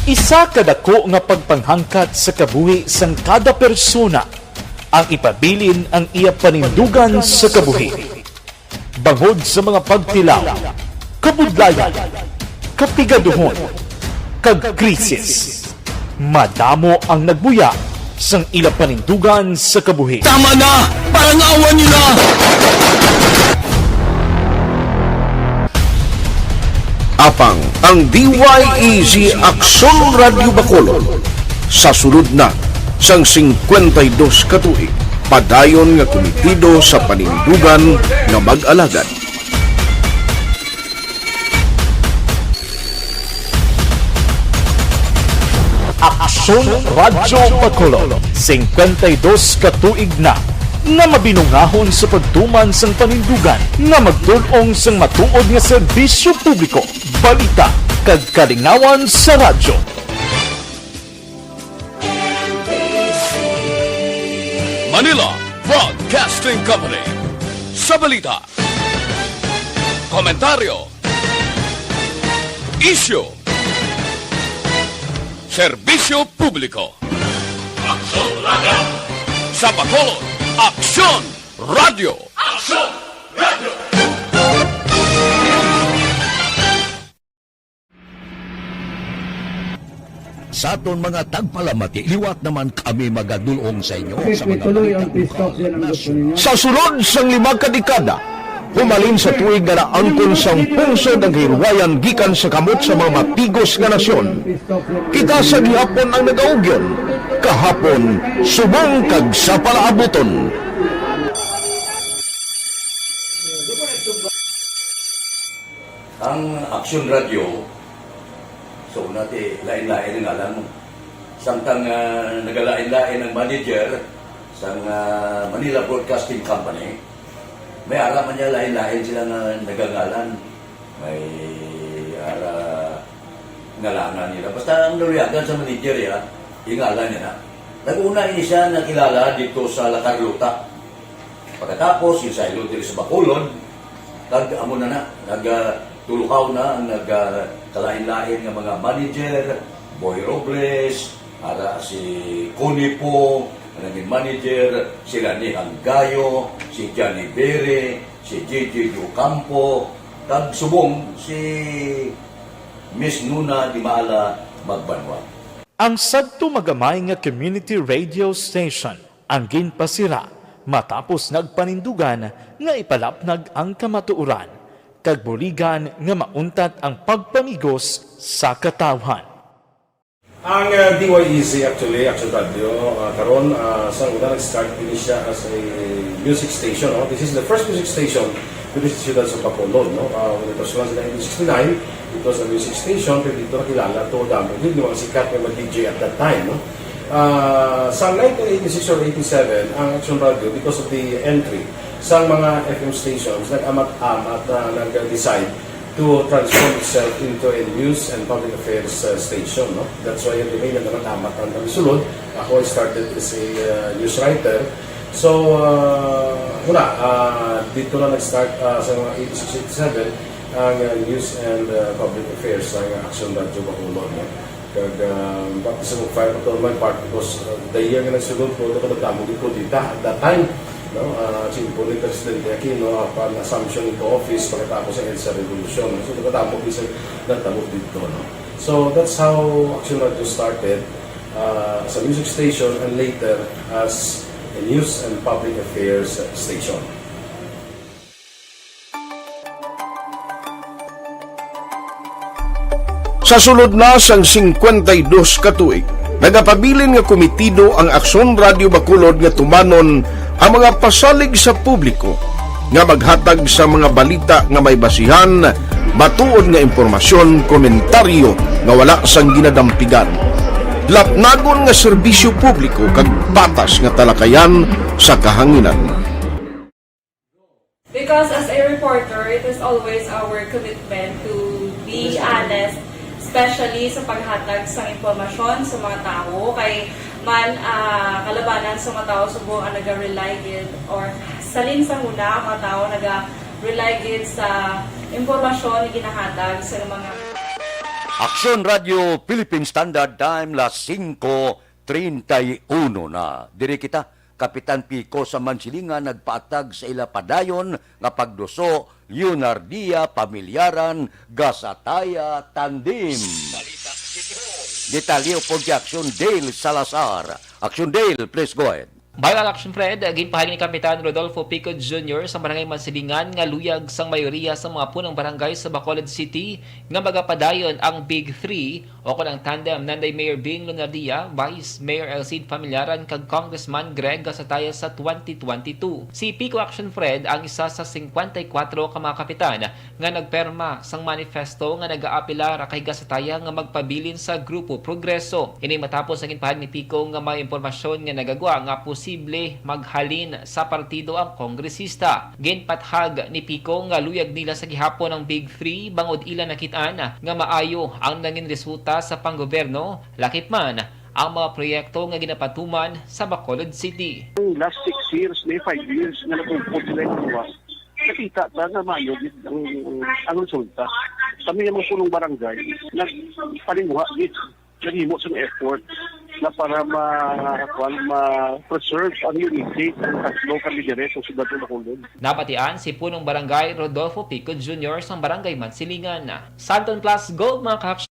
Isa kadako nga pagpanghangkat sa kabuhi sang kada persona ang ipabilin ang iya panindugan sa kabuhi. Bangod sa mga pagtilaw, kabudlayan, kapigaduhon, kag krisis. Madamo ang nagbuya sang ila panindugan sa kabuhi. Tama na! Parang awan nyo na! Apang ang DYEZ Aksyon Radio Bacolod sa sulod na sang 52 ka tuig padayon nga komitido sa panindugan nga mag-alagad. Aksyon Radio Bacolod 52 ka tuig na nga mabinungahon sa pagtuman sang panindugan nga magtulong sang matuod nga serbisyo publiko, balita kag kalingawan sa radyo. Manila Broadcasting Company. Sa balita, komentaryo, isyu, serbisyo publiko. Aksyon Radio! Sa Bacolod, Aksyon Radio! Aksyon Radio! Sa aton mga tagpalamati, liwat naman kami magadulong sa inyo sa mga Sa sulod sang 5 kadekada, humalin sa tuig na naangkon sang pungsod ang hirwayan gikan sa kamot sa mga mapigos nga nasyon. Kita sa gihapon ang nagaugyon, kahapon subong kag sa palaabuton. Ang Aksyon Radio, so natin lain-lain ang alam mo. Samtang nagalain-lain ang manager sa Manila Broadcasting Company, may araman niya lain-lain sila na nagangalan. May ngalangan nila. Basta ang naluyagan sa manager ya, ingalan niya na. Nag-una ini siya nakilala dito sa La Carlota. Pagkatapos, yung sa Ilod sa Bacolod, amo na nagtulukaw na ang nagkalain-lain ng mga manager, Boy Robles, si Connie po, ang naging manager, sila ni Hanggayo, si Johnny Bere, si JJ Ocampo, tag subong si Miss Nuna Dimala Magbanwa. Ang sadto magamay nga community radio station ang ginpasira matapos nagpanindugan nga ipalapnag ang kamatuoran kag buligan nga mauntat ang pagpamigos sa katawhan. Ang DYEZ actually, Aksyon Radio, karon sa una nag-start din siya as a music station. No? This is the first music station to this ciudad sa Bacolod. No? When it was launched in 1969, it was a music station, pero dito nakilala to dami. Hindi mga sikat na mag-DJ at that time. No? Sa 1986 or 87, ang Aksyon Radio, because of the entry sa mga FM stations, nag-amat-amat nag-decide to transform itself into a news and public affairs station. No? That's why yung domain na nag-amat ang sulod. Ako started as a news writer. So, dito na nag-start sa mga 86-87 ang news and public affairs ng Aksyon Radio Bacolod. No? Kag baptism of fire to my part because the year nga nagsulod ko, ito nagdamo dito at that time. No, simple ni Presidente Aquino upon assumption into office pagkatapos sa EDSA Revolution. So, nagdamo bisa nagdamo dito. No? So, that's how Aksyon Radio started as a music station and later as a news and public affairs station. Sa sulod na sang 52 ka tuig, nagapabilin nga komitido ang Aksyon Radio Bacolod nga tumanon ang mga pasalig sa publiko nga maghatag sa mga balita nga may basihan, Batuod nga impormasyon, komentaryo nga wala sang ginadampigan. Lapnagon nga serbisyo publiko kag patas nga talakayan sa kahanginan. Because as a reporter, it is always our commitment to be honest, especially sa paghatag sa impormasyon sa mga tao, kay man kalabanan sa mga tao subo ang naga-rely gid or salin sa huna ang mga tao naga-rely gid sa impormasyon na ginahatag sa mga Aksyon Radio Philippine Standard Time las 5:31 na. Diri kita Kapitan Pico sa Mansilingan nagpaatag sa ila padayon nga pagduso Leonardia Pamilyaran Gasataya Tandim. Detalye po si Aksyon Dale Salazar. Aksyon Dale, please go ahead. Viral Action Fred, ginpahagi ni Kapitan Rodolfo Pico Jr. sa Barangay Mansilingan nga luyag sang mayoriya sa mga punong barangay sa Bacolod City nga magapadayon ang Big 3 o ang tandem Nanday Mayor Bing Leonardia, Vice Mayor Elcid Pamilyaran kag Congressman Greg Gasataya sa 2022. Si Pico Action Fred ang isa sa 54 ka mga kapitan nga nagperma sang manifesto nga nag-aapilar kay Gasataya nga magpabilin sa Grupo Progreso. Ini matapos ang ginpahagi ni Pico nga may impormasyon nga nagagwa nga posible maghalin sa partido ang kongresista. Ginpathag ni Pico nga luyag nila sa gihapon ng Big 3 bangod ila nakitaan nga maayo ang nangin resulta sa panggoberno lakip man ang mga proyekto nga ginapatuman sa Bacolod City. Last 6 years, may 5 years na napupot sila yung luwas. Nakita ta na mayo ang resulta. Kami yung mga punong barangay nagpalinguha naghimo sa effort na para ma-preserve ang unity ng local leaders sa siyudad ng Bacolod. Napatian si punong barangay Rodolfo Pico Jr. sa Barangay Mansilingan. Santon Plus Gold mga kaaksyon.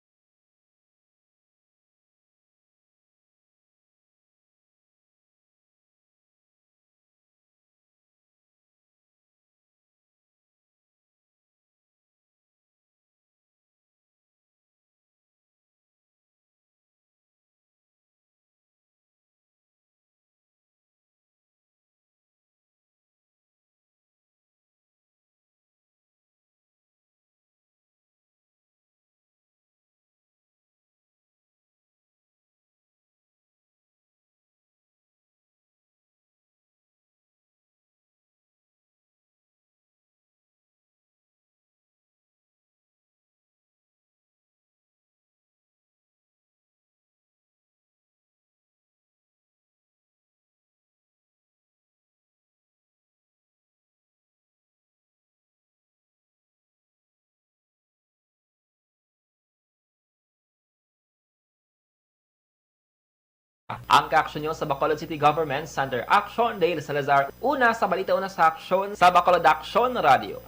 Ang kaaksyon nyo sa Bacolod City Government Center Action Dale Salazar. Una sa balita, una sa aksyon sa Bacolod Action Radio.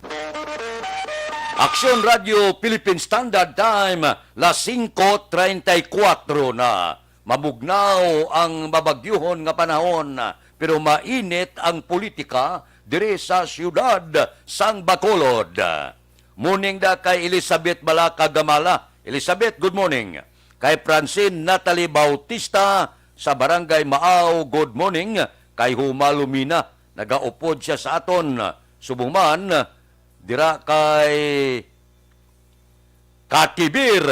Aksyon Radio Philippine Standard Time las 5:34 na. Mabugnaw ang mabagyuhon nga panahon pero mainit ang politika dire sa siyudad sang Bacolod. Morning da kay Elizabeth Balaka Gamala. Elizabeth, good morning. Kay Francine Natalie Bautista sa Barangay Maaw, good morning. Kay Humalumina, nagaupod siya sa aton. Subong dira kay Katibir.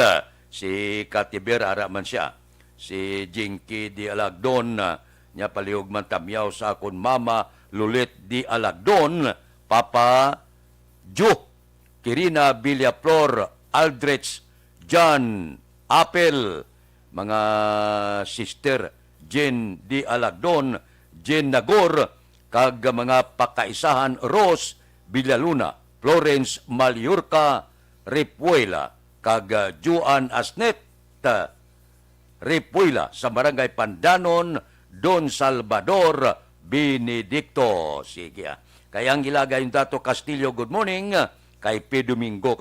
Si Katibir, ara man siya. Si Jinky Di Alagdon, niya palihog man tamyaw sa akon mama, Lulit Di Alagdon, Papa Jo, Kirina Villaflor, Aldrich, John Apel, mga sister Jen Di Alagdon, Jen Nagor, kag mga pakaisahan Rose Villaluna, Florence Maliurca, Ripuela, kag Juan Asnet Ripuela sa Barangay Pandanon, Don Salvador Benedicto. Sige. Kaya ang ilagay yung Dato Castillo, good morning. Kay P. Domingo,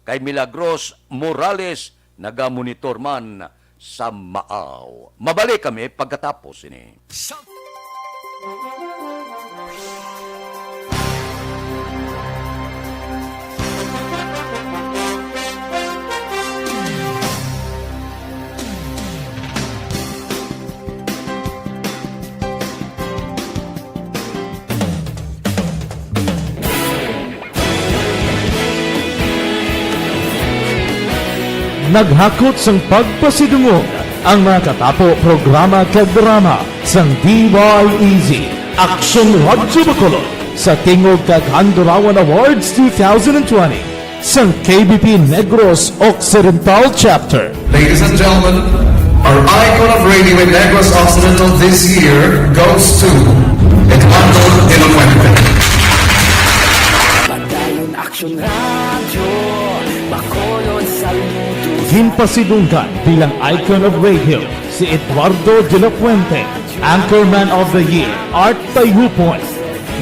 kay Milagros Morales, nagamonitor man sa Maaw. Mabalik kami pagkatapos ini. Naghakot sang pagpasidungog ang mga katapo programa kag drama sang DYEZ Aksyon Radyo Bacolod sa Tingog kag Handurawan Awards 2020 sang KBP Negros Occidental Chapter. Ladies and gentlemen, our icon of radio in Negros Occidental this year goes to Edmundo Ilofuente. Padayon Aksyon Radio, Bacolod saludo. Ginpasidunggan bilang icon of radio si Eduardo de la Fuente, Anchorman of the Year, Art Tayhupoy,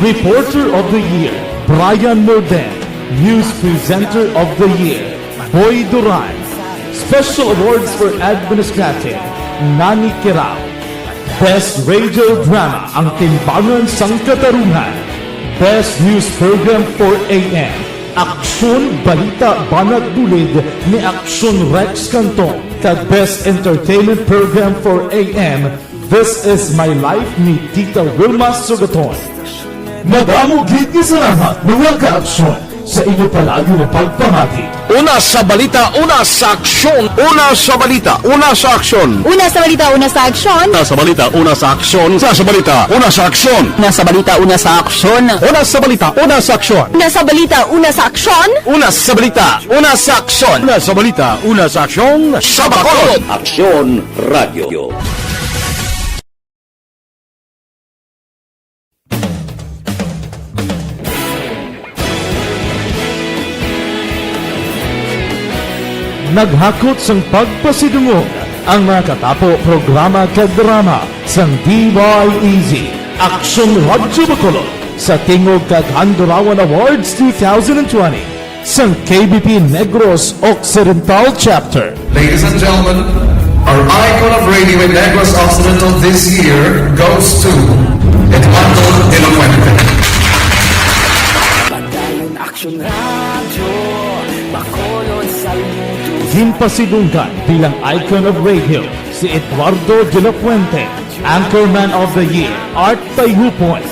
Reporter of the Year, Brian Morden, News Presenter of the Year, Boy Duran, Special Awards for Administrative, Nani Kirao, Best Radio Drama, Ang Timbangan sang Katarungan, Best News Program for AM, Aksyon Balita Banat Bulid ni Aksyon Rex Cantong, kag Best Entertainment Program for AM, This Is My Life ni Tita Wilma Sugaton. Madamo gid ni salamat mga ka-aksyon sa inyo palagi na pagpamati. Una sa balita, una sa aksyon. Una sa balita, una sa aksyon. Una sa balita, una sa aksyon. Una sa balita, una sa aksyon. Una sa balita, una sa aksyon. Una sa balita, una sa aksyon. Una sa balita, una sa aksyon. Una sa balita, una sa aksyon. Una sa balita, una sa aksyon. Una sa balita, una sa aksyon. Sa Bacolod. Aksyon Radio. Naghakot sang pagpasidungog ang mga katapo programa kag drama sang DYEZ Aksyon Radyo Bacolod sa Tingog kag Handurawan Awards 2020 sang KBP Negros Occidental Chapter. Ladies and gentlemen, our icon of radio in Negros Occidental this year goes to Edmundo Ilofuente. Padayon Aksyon Radio, Bacolod saludo. Ginpasidunggan bilang icon of radio si Eduardo de la Fuente, Anchorman of the Year, Art Tayhupoy,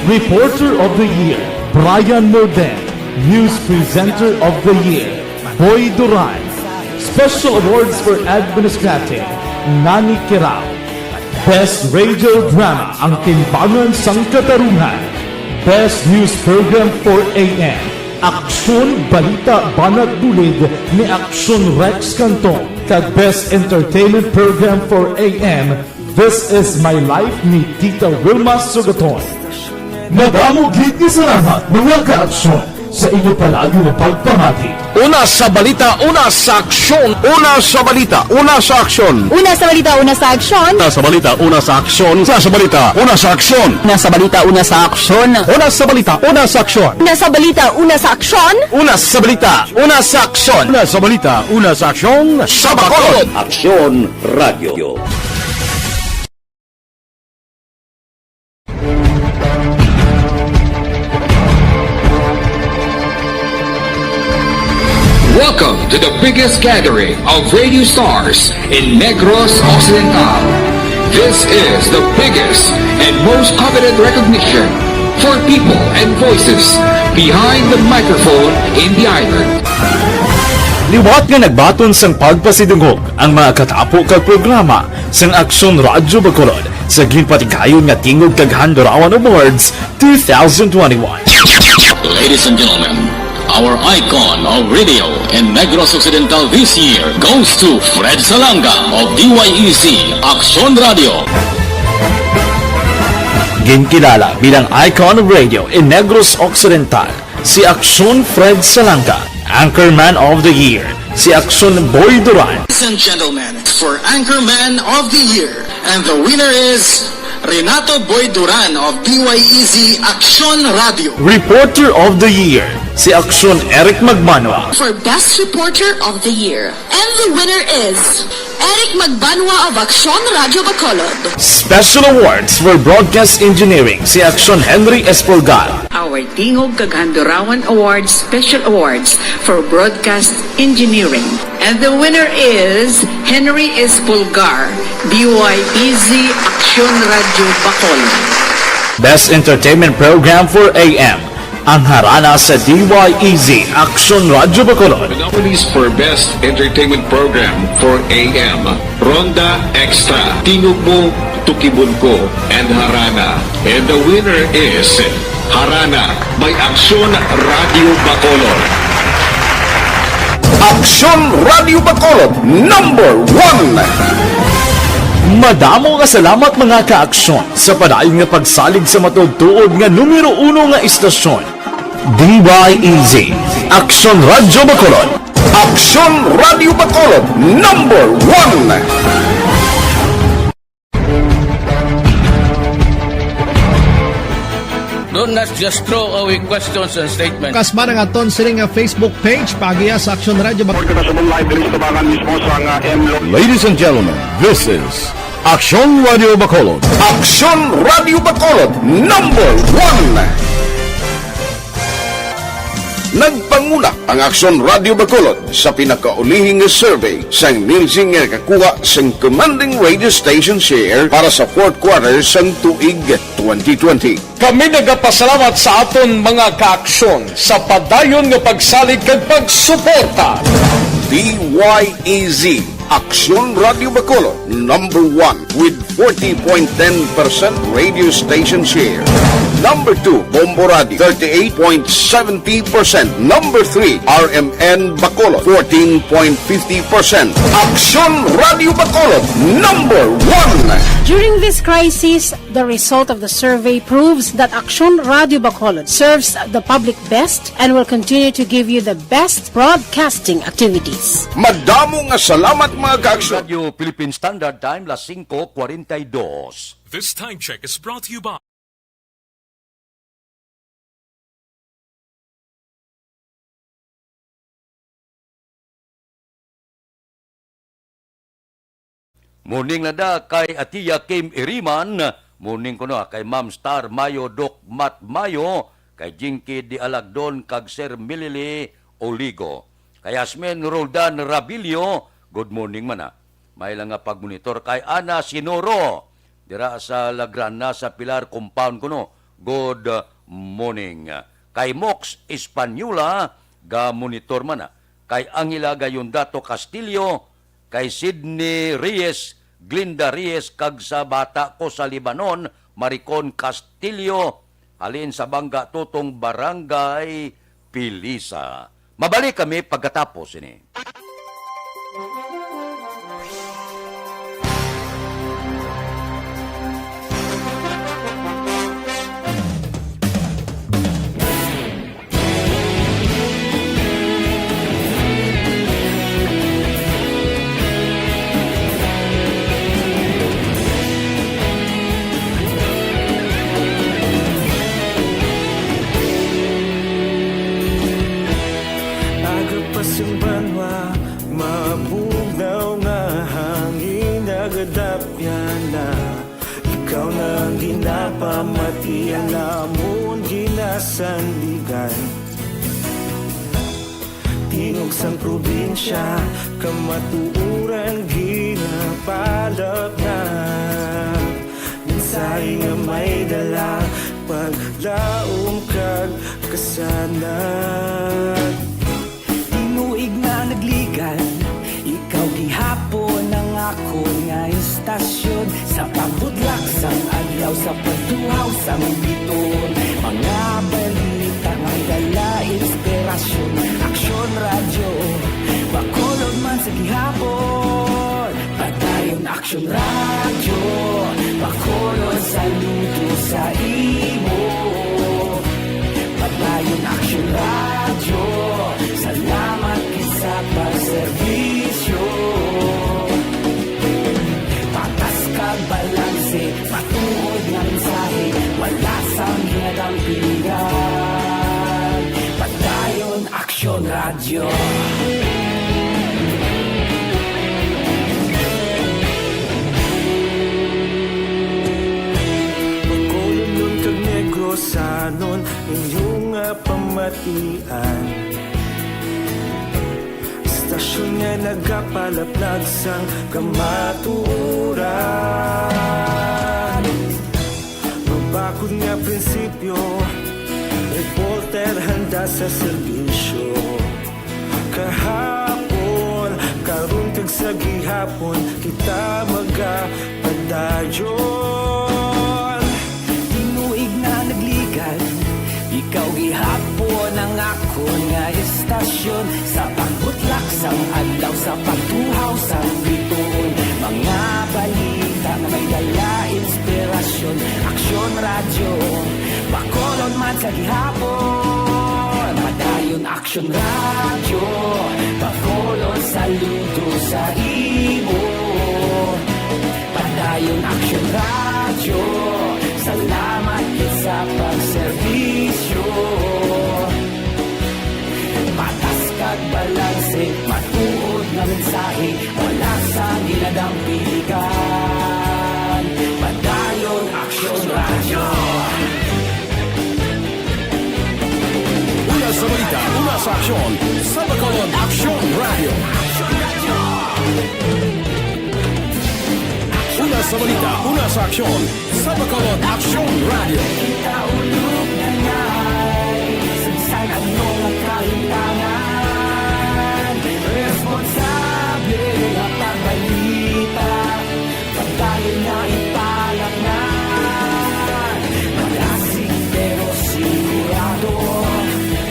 Reporter of the Year, Brian Morden, News Presenter of the Year, Boy Duran, Special Awards for Administrative, Nani Kirao, Best Radio Drama, Ang Timbangan sang Katarungan, Best News Program for AM, Aksyon Balita Banat Bulid ni Aksyon Rex Cantong, kag Best Entertainment Program for AM, This Is My Life ni Tita Wilma Sugaton. Madamo gid ni salamat mga ka-aksyon sa inyo palagi na pagpamati. Una sa balita, una sa aksyon. Una sa balita, una sa aksyon. Una sa balita, una sa aksyon. Una sa balita, una sa aksyon. Una sa balita, una sa aksyon. Una sa balita, una sa aksyon. Una sa balita, una sa aksyon. Una sa balita, una sa aksyon. Una sa balita, una sa aksyon. Una sa balita, una sa aksyon. Sa Bacolod. Aksyon Radio. Welcome to the biggest gathering of radio stars in Negros Occidental. This is the biggest and most coveted recognition for people and voices behind the microphone in the island. Liwat nga nagbaton sang pagpasidungog ang mga katapo kag programa sang Aksyon Radyo Bacolod sa ginpatigayon nga Tingog kag Handurawan Awards 2021. Ladies and gentlemen, our icon of radio in Negros Occidental this year goes to Fred Salanga of DYEZ Aksyon Radio. Ginkilala bilang icon of radio in Negros Occidental si Aksyon Fred Salanga, Anchorman of the Year si Aksyon Boy Duran. Ladies and gentlemen, for Anchorman of the Year, and the winner is Renato Boy Duran of DYEZ Aksyon Radio. Reporter of the Year si Aksyon Eric Magbanwa. For Best Reporter of the Year. And the winner is Eric Magbanwa of Aksyon Radio Bacolod. Special Awards for Broadcast Engineering si Aksyon Henry Espolgar. Our Tingog kag Handurawan Awards Special Awards for Broadcast Engineering. And the winner is Henry Espolgar, DYEZ Aksyon Radio Bacolod. Best Entertainment Program for AM, ang harana sa DYEZ Action Radyo Bacolod. The nominees for Best Entertainment Program for AM, Ronda Extra, Tinugmo, Tukibon Ko, and Harana. And the winner is Harana by Action Radio Bacolod. Action Radio Bacolod #1. Madamo nga salamat mga ka-aksyon sa padayon nga pagsalig sa matugtuod nga numero 1 nga istasyon. DYEZ Action Radyo Bacolod. Action Radio Bacolod #1. Do not just throw away questions and statements. Kasma nga aton sining nga Facebook page pagiya sa Action Radio Ladies and gentlemen, this is Action Radio Bacolod. Action Radio Bacolod #1. Nagpanguna ang Action Radio Bacolod sa pinakaulihing survey sang Nilsing nga kakuha sang commanding radio station share para sa fourth quarter sang tuig 2020. Kami nagapasalamat sa aton mga kaaksyon sa padayon nga pagsalig kag pagsuporta. DYEZ Action Radio Bacolod #1 with 40.10% radio station share. Number 2, Bombo Radio, 38.70%. Number 3, RMN Bacolod, 14.50%. Action Radio Bacolod #1. During this crisis, the result of the survey proves that Action Radio Bacolod serves the public best and will continue to give you the best broadcasting activities. Madamo nga salamat mga kaaksyon. Radio Philippine Standard Time, las 5:42. This time check is brought to you by Morning na da kay Atiya Kim Iriman. Morning ko na kay Ma'am Star Mayo, Doc Matt Mayo, kay Jinky Di Alagdon, kag Sir Milili Oligo. Kay Asmen Roldan Rabilio, good morning man. May lang nga pagmonitor kay Ana Sinoro. Dira sa Lagrana sa Pilar Compound ko no. Good morning. Kay Mox Espanyula, ga monitor man. Kay Angela Gayondato Castillo, kay Sidney Reyes, Glinda Reyes, kag sa bata ko sa Libanon, Maricon Castillo, halin sa Bangga Tutong Barangay Pilisa. Mabalik kami pagkatapos ini. Mabugnaw nga hangin nagadapyan na ikaw nang ginapamati ang lamon ginasandigan. Tingog sang probinsya kamatuuran ginapalap na minsay nga may dala paglaom kag kasanat. Tinuig na nagligan, ikaw gihapon ang ako nga istasyon sa pabudlak sang adlaw sa pagtuhaw sa biton. Mga balita nga dala inspirasyon, Action Radio Bacolod man sa gihapon. Padayon Action Radio Bacolod saludo sa imo. Padayon Action Radio, salamat sa pagserbisyo. Patas kag balanse, patuod nga mensahe, wala sang hinadampigan. Padayon Action Radio. Bacolod nun kag Negrosanon, inyong pamatian. Stasyon nga nagapalaplag sang kamaturan. Mabakod nga prinsipyo, Volter handa sa serbisyo. Kahapon, karong kag sa gihapon, kita magapadayon. Tinuig na nagligad, ikaw gihapon ang ako nga istasyon. Sa pagbutlak sang adlaw, sa pagtuhaw sa bituon, mga balita na may dala inspirasyon. Aksyon radyo, Bacolod man sa gihapon. Padayon Aksyon radyo, Bacolod saludo sa imo. Padayon Aksyon radyo, salamat kit sa pagserbisyo. Patas kag balanse, matuod na mensahe, wala sa ginadang pilikan. Padayon Aksyon radyo. Una sa balita, una sa aksyon, sa Bacolod Aksyon Radio. Una sa balita, una sa aksyon, sa Bacolod Aksyon Radio. Kita ulog na ngay, sansan anong nagkahintangan. Responsable ang pagbalita, pagkain na ipalak na. Malasig pero sigurado,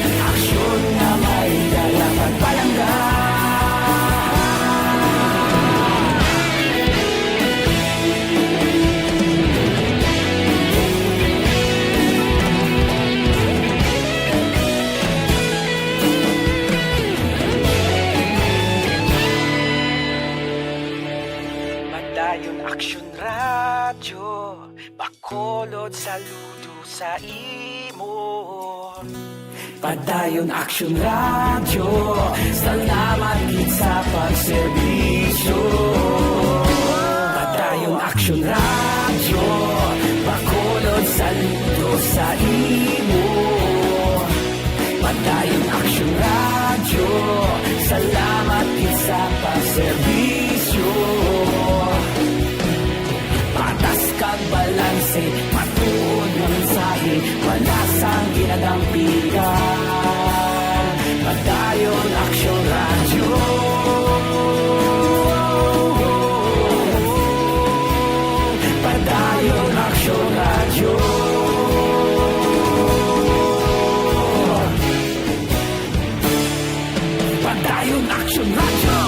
aksyon na may dalang pagpalanggan. Padayon Aksyon radyo, Bacolod saludo sa imo. Padayon Aksyon radyo, salamat kit sa pagserbisyo. Padayon Aksyon radyo, Bacolod saludo sa imo. Padayon Aksyon radyo, salamat kit sa pagserbisyo. Patas kag balanse, matuod na mensahe, wala sang ginadampigan. Padayon Aksyon radyo. Padayon Aksyon radyo. Padayon Aksyon radyo.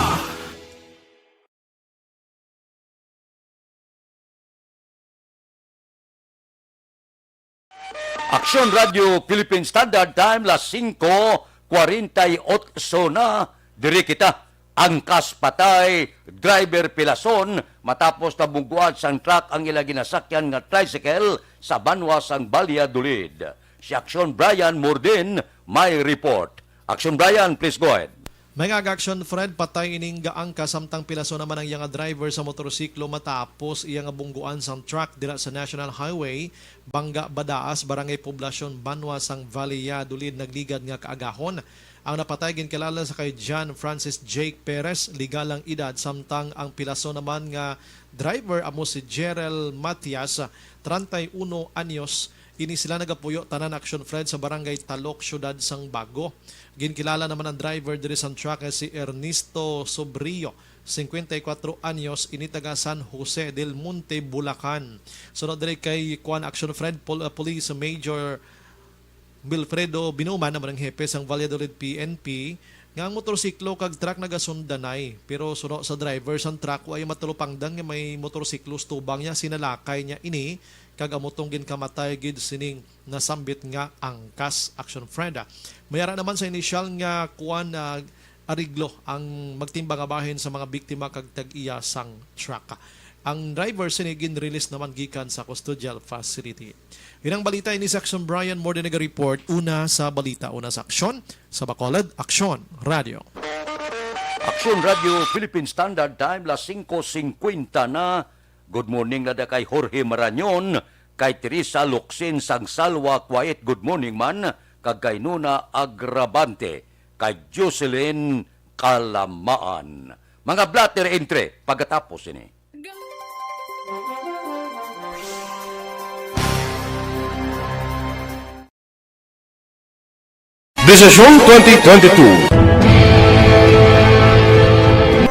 Aksyon Radio Philippine Standard Time, las 5:48 na. Diri kita, angkas patay, driver pilason, matapos na bungguan sang truck ang ila ginasakyan nga tricycle sa Banwa sang Valladolid. Si Aksyon Brian Mordin may report. Aksyon Brian, please go ahead. May action Fred, patay ining gaang kasamtang pilaso naman ang iyang driver sa motorsiklo matapos iyang bungguan sang truck dira sa National Highway, Bangga Badaas, Barangay Poblasyon, Banwa sang Valladolid, nagligad nga kaagahon. Ang napatay ginkalala sa kay John Francis Jake Perez, legalang edad, samtang ang pilaso naman nga driver amo si Jerel Matias, 31 anyos. Ini sila nagapuyo tanan Action Fred sa Barangay Talok, Syudad sang Bago. Ginkilala naman ang driver diri sa truck si Ernesto Sobrio, 54 anyos, ini taga San Jose del Monte, Bulacan. Sunod diri kay Kuan Action Fred, Police Major Wilfredo Binuman naman ang hepe sang Valladolid PNP, nga ang motorsiklo kag truck nagasundanay, pero suno sa driver sang truck ay matulupangdang nga may motorsiklo tubang niya, sinalakay niya ini kag amotong ginkamatay gid sining nasambit nga angkas Action Friend. Mayara naman sa initial nga kuan na ariglo ang magtimbang abahin sa mga biktima kag tag-iya sang truck. Ang driver sinigin release naman gikan sa custodial facility. Inang balita ini sa Action Brian more than report una sa balita, una sa aksyon sa Bacolod Aksyon Radio. Aksyon Radio Philippine Standard Time, las 5:50 na. Good morning na da kay Jorge Marañon, kay Teresa Locsin sang Salwa Quiet, good morning man, kag kay Nuna Agravante, kay Jocelyn Kalamaan. Mga blatter entre, pagkatapos ini. Desisyon 2022.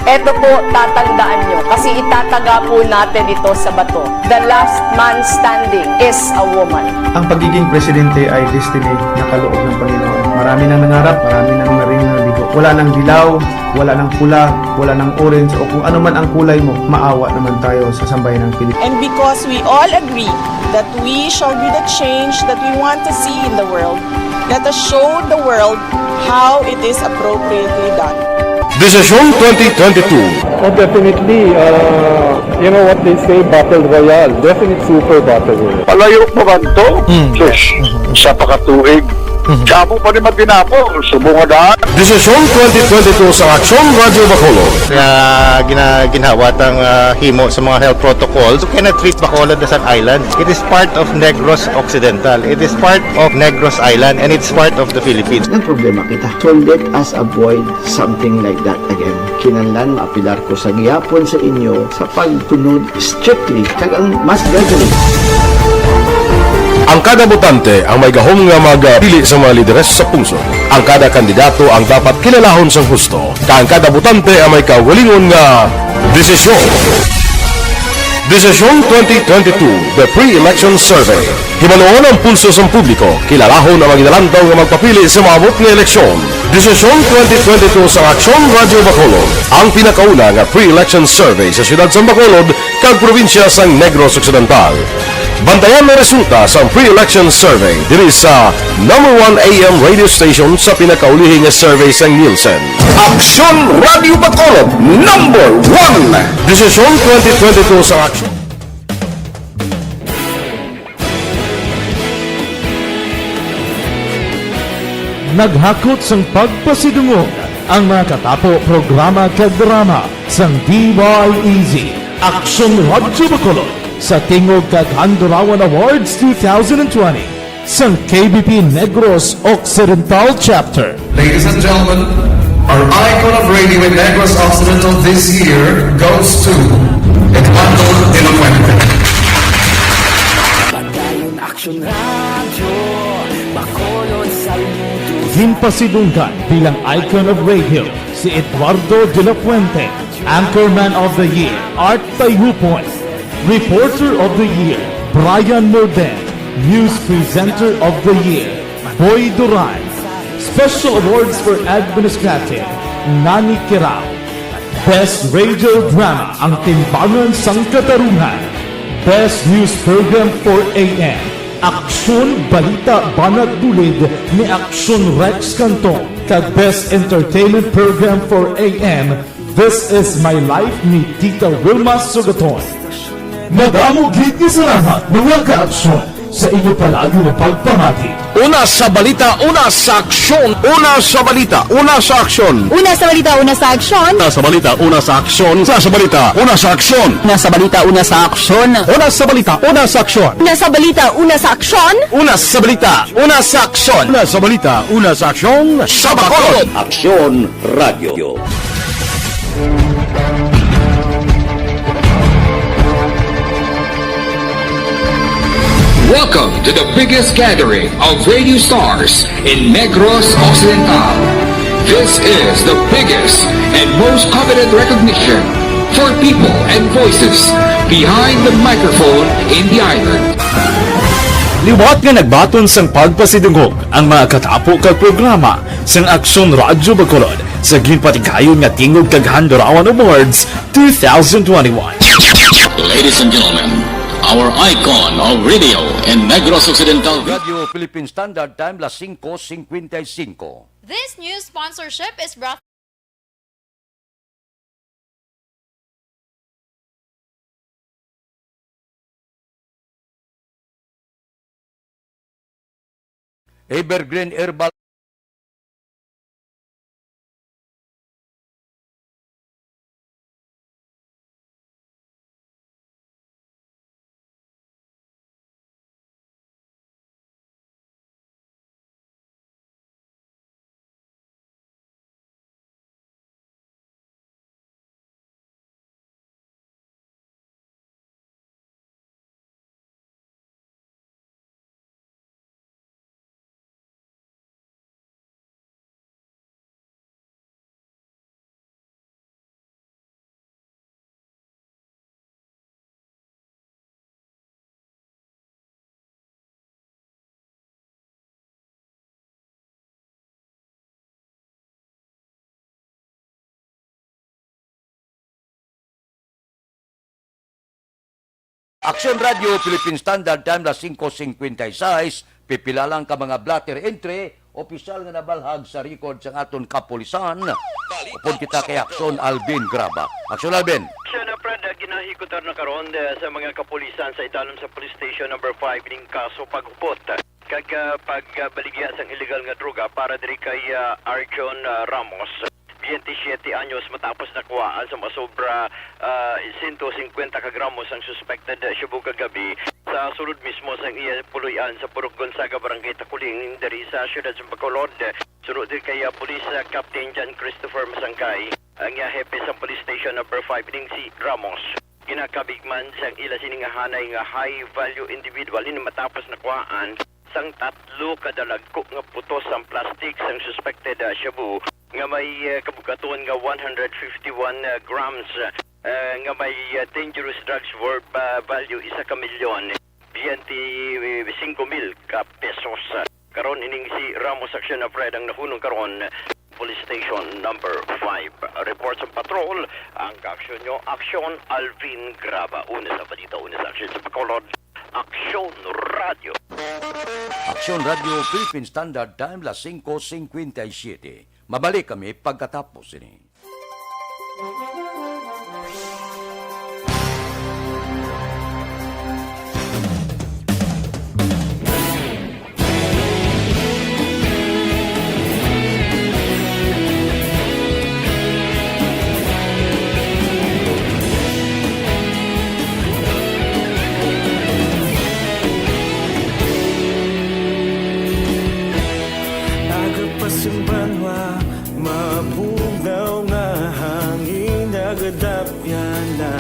Ito po, tatandaan nyo, kasi itataga po natin ito sa bato. The last man standing is a woman. Ang pagiging presidente ay destiny na kaloob ng Panginoon. Marami nang nangarap, marami nang maring nabigo. Wala nang dilaw, wala nang pula, wala nang orange, o kung ano man ang kulay mo, maawa naman tayo sa sambayan ng Pilipinas. And because we all agree that we shall be the change that we want to see in the world, let us show the world how it is appropriately done. Desisyon 2022. Definitely, you know what they say, Battle Royale. Definitely super Battle Royale. Palayo mo ba ito? Sus, sa pakatuig. Kapo pa rin magdinapo, subungadaan. Desisyon 2022 sa Aksyon Radio Bacolod. Kaya ginawat ang himo sa mga health protocols. You cannot treat Bacolod as an island. It is part of Negros Occidental. It is part of Negros Island and it's part of the Philippines. Ang problema kita. So let us avoid something like that again. Kinahanglan maapilar ko sa gihapon sa inyo sa pagtunod strictly kag ang mas gradually. Ang kada botante ang may gahom nga magpili sa mga lideres sa pungsod. Ang kada kandidato ang dapat kilalahon sang husto. Ang kada botante ang may kaugalingon nga desisyon. Desisyon 2022, the pre-election survey. Himanuon ang pulso sa publiko, kilalahon ang maginalantaw nga magpapili sa maabot nga eleksyon. Desisyon 2022 sa Aksyon Radio Bacolod, ang pinakauna nga pre-election survey sa siyudad sa Bacolod kag probinsya sang Negros Occidental. Bantayan ang resulta sa pre-election survey diri sa number 1 AM radio station sa pinakaulihing nga survey sa Nielsen. Aksyon Radio Bacolod, number 1! Desisyon 2022 sa Aksyon. Naghakot sang pagpasidungog ang mga katapo programa kag drama sang DYEZ Aksyon Radio Bacolod sa Tingog kag Handurawan Awards 2020 sang KBP Negros Occidental Chapter. Ladies and gentlemen, our icon of radio in Negros Occidental this year goes to Edmundo de la Fuente. Padayon Aksyon Radio, Bacolod saludo. Ginpasidunggan bilang icon of radio si Eduardo de la Fuente, Anchorman of the Year Art Tayupoy, Reporter of the Year Brian Morden, News Presenter of the Year Boy Duran, Special Awards for Administrative Nani Kirao, Best Radio Drama ang Timbangan sang Katarungan, Best News Program for AM Aksyon Balita Banat Dulid ni Aksyon Rex Canton, kag Best Entertainment Program for AM This Is My Life ni Tita Wilma Sugaton. Madamo gid ni salamat mga ka-aksyon sa inyo palagi na pagpamati. Una sa balita, una sa aksyon. Una sa balita, una sa aksyon. Una sa balita, una sa aksyon. Una sa balita, una sa aksyon. Una sa balita, una sa aksyon. Una sa balita, una sa aksyon. Una sa balita, una sa aksyon. Una sa balita, una sa aksyon. Una sa balita, una sa aksyon. Una sa balita, una sa aksyon. Sa Bacolod. Aksyon Radio. Welcome to the biggest gathering of radio stars in Negros Occidental. This is the biggest and most coveted recognition for people and voices behind the microphone in the island. Liwat nga nagbaton sang pagpasidungog ang mga katapo kag programa sang Aksyon Radyo Bacolod sa ginpatigayon nga Tingog kag Handurawan Awards 2021. Ladies and gentlemen, our icon of radio in Negros Occidental. Radio Philippine Standard Time, las 5:55. This news sponsorship is brought Evergreen Herbal Aksyon Radio, Philippine Standard Time, las 5:56. Pipila lang ka mga blatter entry, opisyal nga nabalhag sa record sa aton kapulisan. Upon kita kay Aksyon Alvin Graba. Aksyon Alvin. Siya na Brad, ginahikutar na karon sa mga kapulisan sa italon sa police station number 5 ning kaso paghupot. Kag pagbaligya sang illegal nga droga para diri kay Arjon Ramos. 27 anyos matapos nakuhaan sa masobra 150 kagramos ang suspected shabu kagabi sa sulod mismo sa iya puluyan sa Purok Gonzaga, Barangay Takuling dari sa siyudad sa Bacolod. Sunod din kay Police Captain John Christopher Masangkay ang hepe sa police station number 5 ning si Ramos. Ginakabigman sa ila sining hanay nga high value individual ni matapos nakuhaan sang 3 kadalagko nga putos ang plastic sang suspected shabu nga may kabugaton nga 151 grams nga may dangerous drugs worth value 1 milyon 25,000 ka pesos. Karon ining si Ramos Action na Fred ang nahunong karon police station number 5. Report sa patrol ang aksyon nyo, Aksyon Alvin Graba. Una sa balita, una sa aksyon sa Bacolod, Aksyon Radio. Aksyon Radio, Philippine Standard Time, las 5:57. Mabalik kami pagkatapos ini. Banwa, mabugaw nga hangin nagadapyan na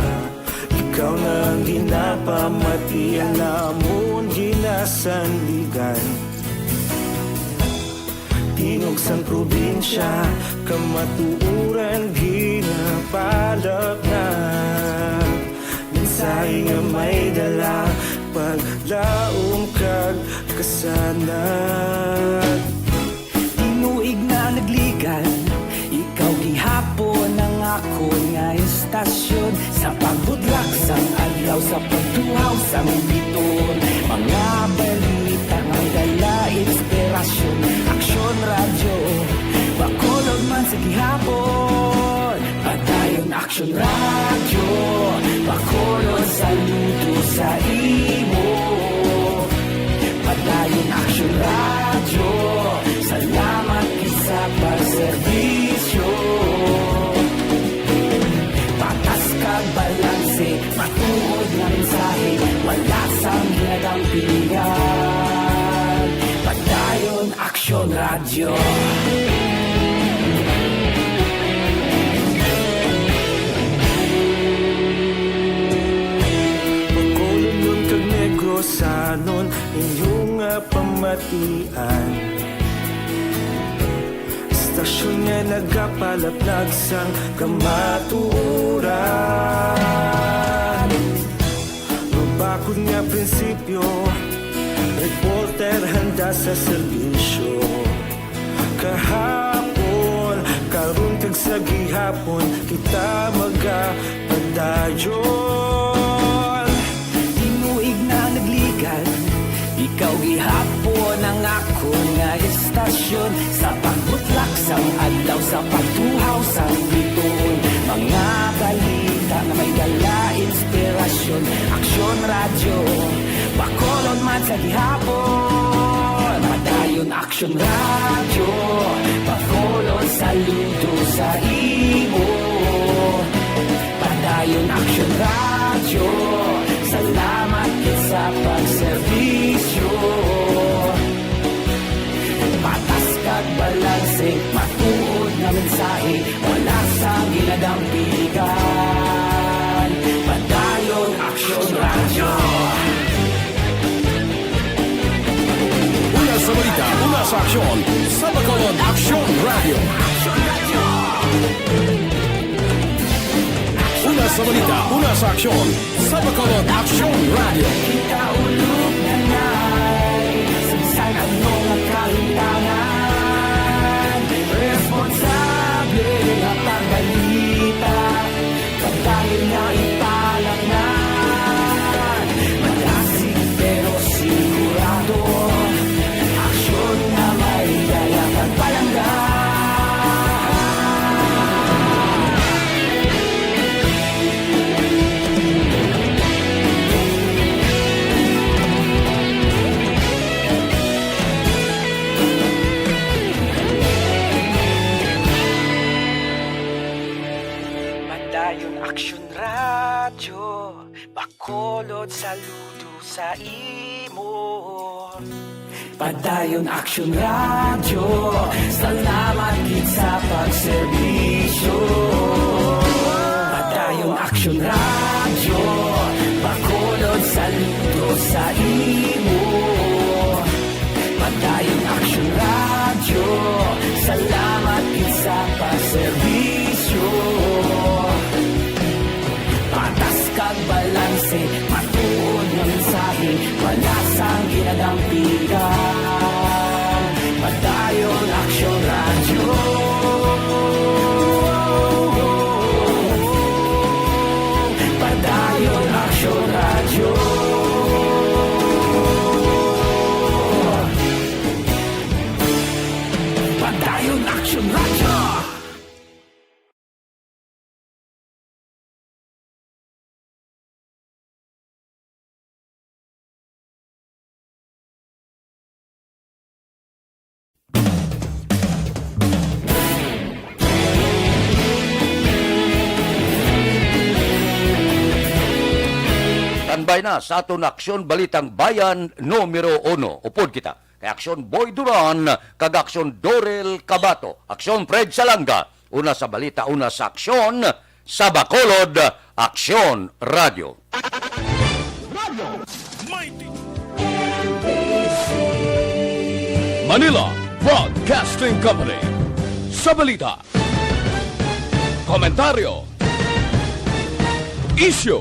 ikaw na ginapamati namon ginasandigan Tinog sang probinsya kamatuuran ginapalak na minsay nga may dala paglaom kag kasanat Inuig na nagligan, ikaw gihapon ang ako nga estasyon sa pagbudlak sang adlaw sa pagtuhaw sang biton mga balita nga dala inspirasyon Aksyon Radio Bacolod man sa gihapon padayon Aksyon Radio Bacolod saludo sa imo padayon Aksyon Radio salamat sa pagserbisyo patas kag balanse matuod nga mensahe wala sang ginagampingan padayon Aksyon Radio Bacolod nun kag Negrosanon inyong pamatian Stasyon nga nagapalaplag sang kamaturan Mabakod nga prinsipyo Reporter handa sa serbisyo Kahapon, karon kag sa gihapon Kita magapadayon Inuig na nagligan Ikaw gihapon ang ako nga estasyon Sa pagbutlak sang adlaw sa pagtuhaw sang biton Mga balita na may dala inspirasyon Aksyon Radio Bacolod man sa gihapon Padayon Aksyon Radio Bacolod saludo sa imo Padayon Aksyon Radio Salamat sa pagserbisyo patas kag balanse matuod nga mensahe wala sang ginadampigan padayon Aksyon Radio Una sa balita, una sa aksyon sa Bacolod Aksyon Radio. Una sa balita, una sa aksyon sa Bacolod Aksyon Radio. Kita ulog na nay Sa anong kalintangan Responsable na pagbalita Pagdahil na ipalaknan Padayon Aksyon Radyo, Bacolod saludo sa imo. Padayon Aksyon Radyo, salamat gid sa pagserbisyo. Padayon Aksyon Radyo, Bacolod saludo sa imo. Padayon Aksyon Radyo, salamat gid sa pagserbisyo. Patas kag balanse, matuod nga mensahe, wala sang ginadampigan. Padayon Aksyon Radyo. Padayon Aksyon Radyo. Padayon Aksyon Radyo. Tanbay na sa aton aksyon balitang bayan numero 1. Upod kita. Kay Aksyon Boy Duran, kag Aksyon Dorel Cabato, Aksyon Fred Salanga, una sa balita, una sa aksyon, sa Bacolod, Aksyon Radio. Manila Broadcasting Company. Sa balita, komentaryo, isyu,